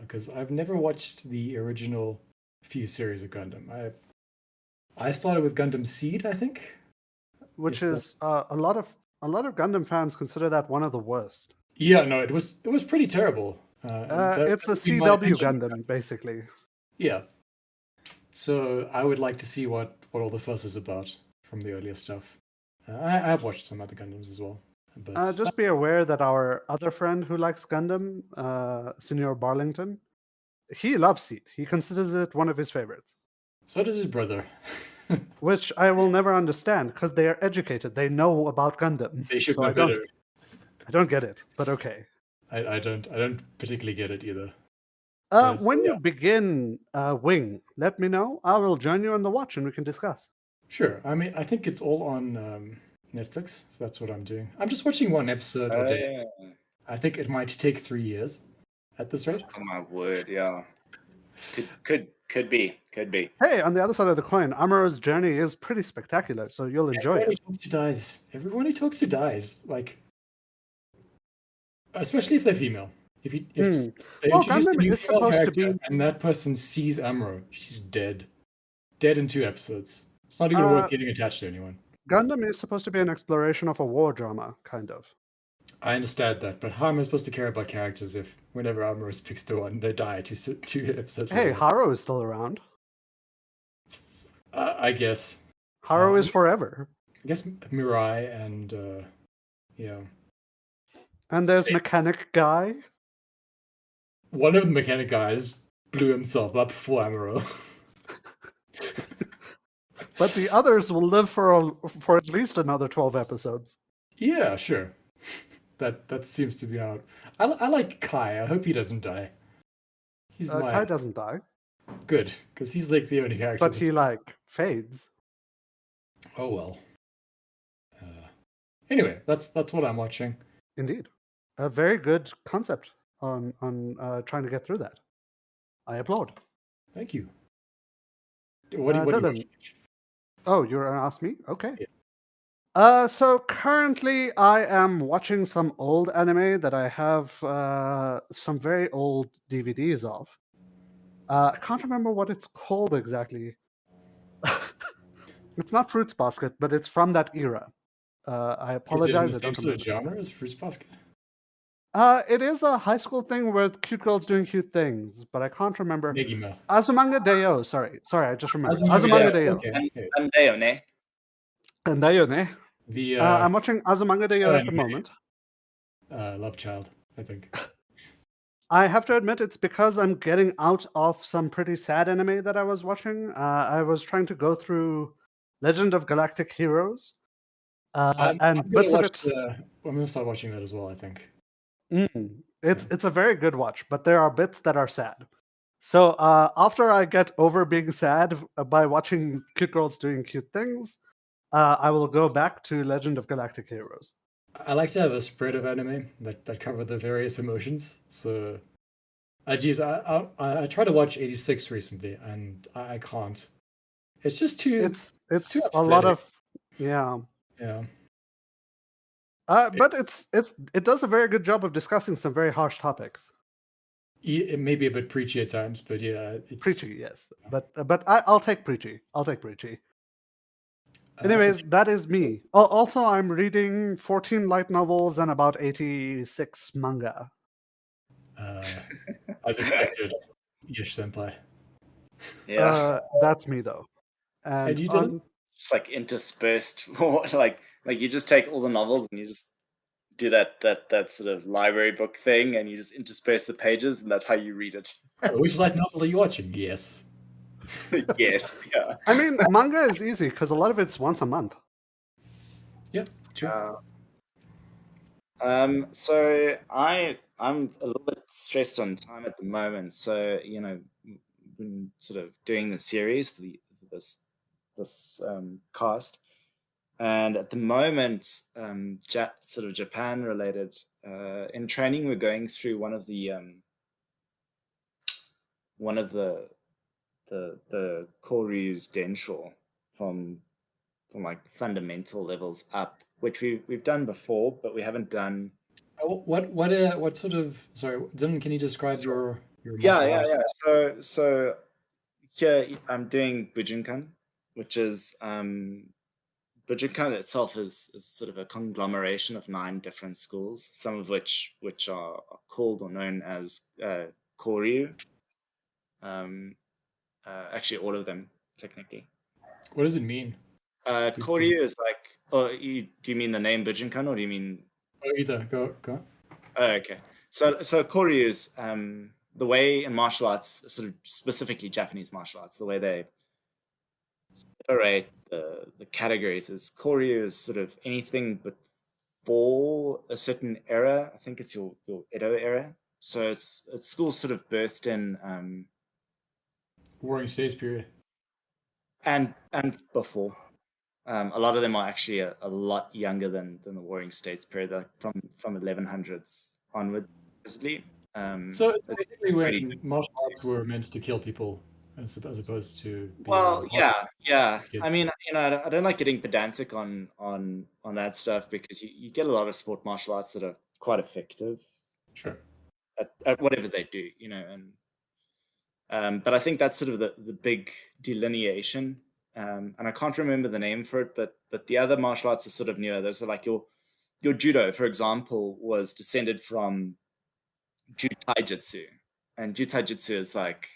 Speaker 1: because I've never watched the original few series of Gundam. I started with Gundam Seed, I think,
Speaker 2: which is a lot of Gundam fans consider that one of the worst.
Speaker 1: Yeah, no, it was pretty terrible.
Speaker 2: It's a CW Gundam, basically.
Speaker 1: Yeah. So I would like to see what all the fuss is about from the earlier stuff. I've watched some other Gundams as well. But
Speaker 2: just be aware that our other friend who likes Gundam, Senior Barlington, he loves Seed. He considers it one of his favorites.
Speaker 1: So does his brother.
Speaker 2: Which I will never understand because they are educated. They know about Gundam.
Speaker 1: They should know better.
Speaker 2: I don't get it, but okay.
Speaker 1: I don't particularly get it either.
Speaker 2: When you begin Wing, let me know. I will join you on the watch and we can discuss.
Speaker 1: Sure. I mean, I think it's all on Netflix, so that's what I'm doing. I'm just watching one episode a day. I think it might take 3 years at this rate.
Speaker 3: Oh my word, yeah. Could be.
Speaker 2: Hey, on the other side of the coin, AruAru's journey is pretty spectacular, so you'll enjoy
Speaker 1: Everyone
Speaker 2: it.
Speaker 1: he talks to dies. Everyone he talks to dies. Like, especially if they're female. If they
Speaker 2: Well,
Speaker 1: introduce a
Speaker 2: Gundam
Speaker 1: new
Speaker 2: is
Speaker 1: female
Speaker 2: supposed to
Speaker 1: character
Speaker 2: be.
Speaker 1: and that person sees Amuro, she's dead. Dead in 2 episodes. It's not even worth getting attached to anyone.
Speaker 2: Gundam is supposed to be an exploration of a war drama, kind of.
Speaker 1: I understand that, but how am I supposed to care about characters if whenever Amuro speaks to one, they die 2 episodes
Speaker 2: Hey,
Speaker 1: later?
Speaker 2: Haru is still around.
Speaker 1: I guess.
Speaker 2: Haru is forever.
Speaker 1: I guess Mirai and yeah.
Speaker 2: And there's
Speaker 1: Same.
Speaker 2: Mechanic Guy.
Speaker 1: One of the mechanic guys blew himself up before Amuro.
Speaker 2: But the others will live for at least another 12 episodes.
Speaker 1: Yeah, sure. That seems to be how. I like Kai. I hope he doesn't die. He's
Speaker 2: Kai doesn't die,
Speaker 1: good because he's like the only character.
Speaker 2: but he like fades.
Speaker 1: Oh well. Anyway, that's what I'm watching.
Speaker 2: Indeed, a very good concept on trying to get through that. I applaud.
Speaker 1: Thank you. What do you
Speaker 2: Dylan.
Speaker 1: watch?
Speaker 2: Oh, you're gonna ask me? Okay.
Speaker 1: Yeah.
Speaker 2: So currently I am watching some old anime that I have some very old DVDs of. I can't remember what it's called exactly. It's not Fruits Basket, but it's from that era. I apologize.
Speaker 1: Is it in the same sort of genre as Fruits Basket?
Speaker 2: It is a high school thing with cute girls doing cute things, but I can't remember.
Speaker 1: Negima.
Speaker 2: Azumanga Daioh. Sorry, I just remembered.
Speaker 1: Azumanga
Speaker 2: Daioh.
Speaker 1: Okay.
Speaker 2: And Daioh, ne?
Speaker 1: The
Speaker 2: I'm watching Azumanga Daioh at the moment.
Speaker 1: Love Child, I think.
Speaker 2: I have to admit, it's because I'm getting out of some pretty sad anime that I was watching. I was trying to go through Legend of Galactic Heroes, and bits of it.
Speaker 1: I'm gonna start watching that as well. I think.
Speaker 2: It's a very good watch, but there are bits that are sad. So after I get over being sad by watching cute girls doing cute things, I will go back to Legend of Galactic Heroes.
Speaker 1: I like to have a spread of anime that cover the various emotions. So, I tried to watch 86 recently, and I can't. It's just too.
Speaker 2: It's
Speaker 1: too
Speaker 2: a lot
Speaker 1: upsetting.
Speaker 2: of yeah.
Speaker 1: Yeah.
Speaker 2: But it does a very good job of discussing some very harsh topics.
Speaker 1: It may be a bit preachy at times, but yeah, it's
Speaker 2: Preachy, yes. But I'll take preachy. Anyways, that is me. Also, I'm reading 14 light novels and about 86 manga.
Speaker 1: As expected, Yish Senpai.
Speaker 3: Yeah.
Speaker 2: That's me though. And
Speaker 1: you did it?
Speaker 3: Just like interspersed, like you just take all the novels and you just do that sort of library book thing, and you just intersperse the pages, and that's how you read it.
Speaker 1: Which light novel are you watching? Yes.
Speaker 3: Yes. Yeah.
Speaker 2: I mean, manga is easy because a lot of it's once a month.
Speaker 1: Yep. True.
Speaker 3: So I'm a little bit stressed on time at the moment. So been sort of doing the series for this cast, and at the moment, sort of Japan related. In training, we're going through one of the Koryu's Densho from like fundamental levels up, which we've done before, but we haven't done.
Speaker 1: What sort of? Sorry, Dylan, can you describe your
Speaker 3: Yeah. So here I'm doing Bujinkan, which is Bujinkan itself is sort of a conglomeration of 9 different schools, some of which are called or known as Koryu. Actually, all of them technically.
Speaker 1: What does it mean?
Speaker 3: Koryu is like. Oh, do you mean the name Bujinkan, or do you mean?
Speaker 1: Either. Go.
Speaker 3: Oh, okay. So Koryu is the way in martial arts, sort of specifically Japanese martial arts, the way they separate the categories is Koryu is sort of anything but for a certain era. I think it's your Edo era. So it's schools sort of birthed in
Speaker 1: Warring States period.
Speaker 3: And before. A lot of them are actually a lot younger than the Warring States period, like from 1100s onwards, supposedly.
Speaker 1: So it's
Speaker 3: It's
Speaker 1: basically
Speaker 3: pretty
Speaker 1: when
Speaker 3: good.
Speaker 1: martial arts were meant to kill people as opposed to be
Speaker 3: Well,
Speaker 1: a hobby.
Speaker 3: yeah.
Speaker 1: Kid.
Speaker 3: I mean, I don't like getting pedantic on that stuff because you get a lot of sport martial arts that are quite effective
Speaker 1: Sure.
Speaker 3: at whatever they do, and but I think that's sort of the big delineation. And I can't remember the name for it, but the other martial arts are sort of newer. Those are like your judo, for example, was descended from Jutaijutsu, and Jutaijutsu is like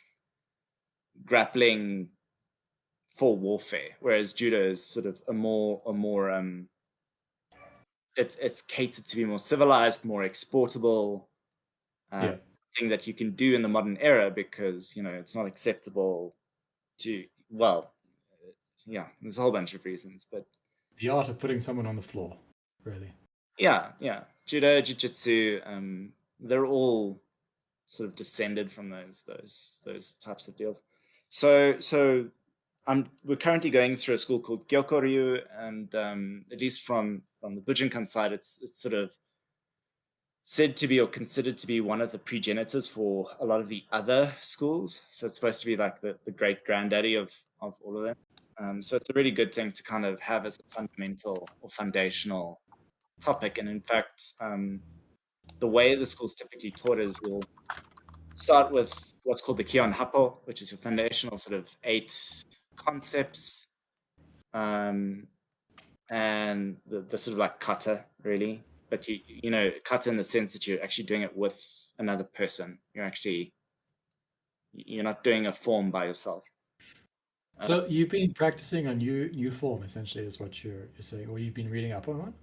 Speaker 3: grappling for warfare, whereas judo is sort of a more it's catered to be more civilized, more exportable,
Speaker 1: Yeah.
Speaker 3: thing that you can do in the modern era because it's not acceptable to yeah, there's a whole bunch of reasons, but
Speaker 1: The art of putting someone on the floor, really.
Speaker 3: yeah, judo, jiu-jitsu, they're all sort of descended from those types of deals. So we're currently going through a school called Gyokoryu, and at least from the Bujinkan side, it's sort of said to be or considered to be one of the progenitors for a lot of the other schools. So it's supposed to be like the great granddaddy of all of them. So it's a really good thing to kind of have as a fundamental or foundational topic. And in fact, the way the school's typically taught is you'll start with what's called the Kion Hapo, which is your foundational sort of 8 concepts, and the sort of like kata, really. But kata in the sense that you're actually doing it with another person. You're not doing a form by yourself.
Speaker 1: So you've been practicing a new form, essentially, is what you're saying, or you've been reading up on one?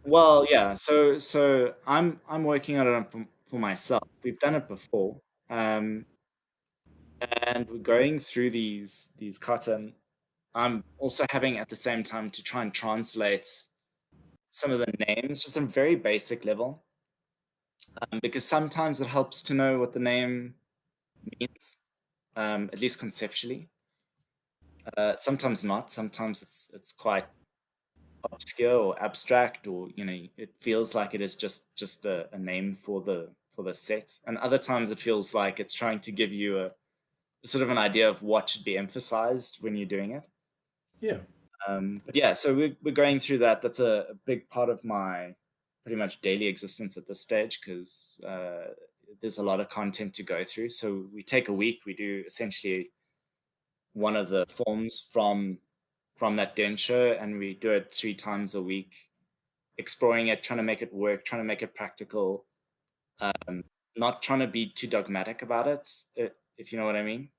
Speaker 3: Well, yeah. So I'm working on it for myself. We've done it before, and we're going through these kata. And I'm also having at the same time to try and translate some of the names, just on a very basic level, because sometimes it helps to know what the name means, at least conceptually. Sometimes not. Sometimes it's quite obscure or abstract, or it feels like it is just a name for the set. And other times it feels like it's trying to give you a sort of an idea of what should be emphasized when you're doing it.
Speaker 1: Yeah.
Speaker 3: But yeah, so we're going through that. That's a big part of my pretty much daily existence at this stage because there's a lot of content to go through. So we take a week. We do essentially one of the forms from that densho, and we do it 3 times a week, exploring it, trying to make it work, trying to make it practical, not trying to be too dogmatic about it, if you know what I mean,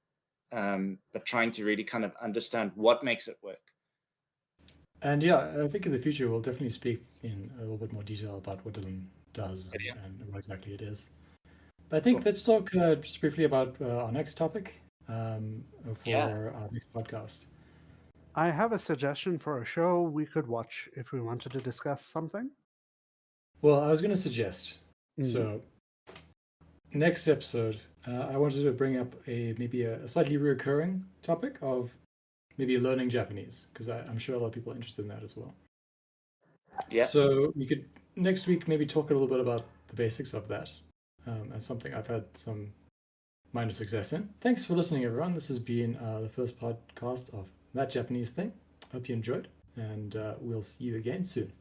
Speaker 3: but trying to really kind of understand what makes it work.
Speaker 1: And yeah, I think in the future we'll definitely speak in a little bit more detail about what Dylan does and what exactly it is. But I think let's talk just briefly about our next topic for our next podcast.
Speaker 2: I have a suggestion for a show we could watch if we wanted to discuss something.
Speaker 1: Well, I was going to suggest,
Speaker 2: Mhm.
Speaker 1: so next episode, I wanted to bring up maybe a slightly recurring topic of maybe learning Japanese, because I'm sure a lot of people are interested in that as well.
Speaker 3: Yeah.
Speaker 1: So we could next week maybe talk a little bit about the basics of that, as something I've had some minor success in. Thanks for listening, everyone. This has been the first podcast of That Japanese Thing. Hope you enjoyed, and we'll see you again soon.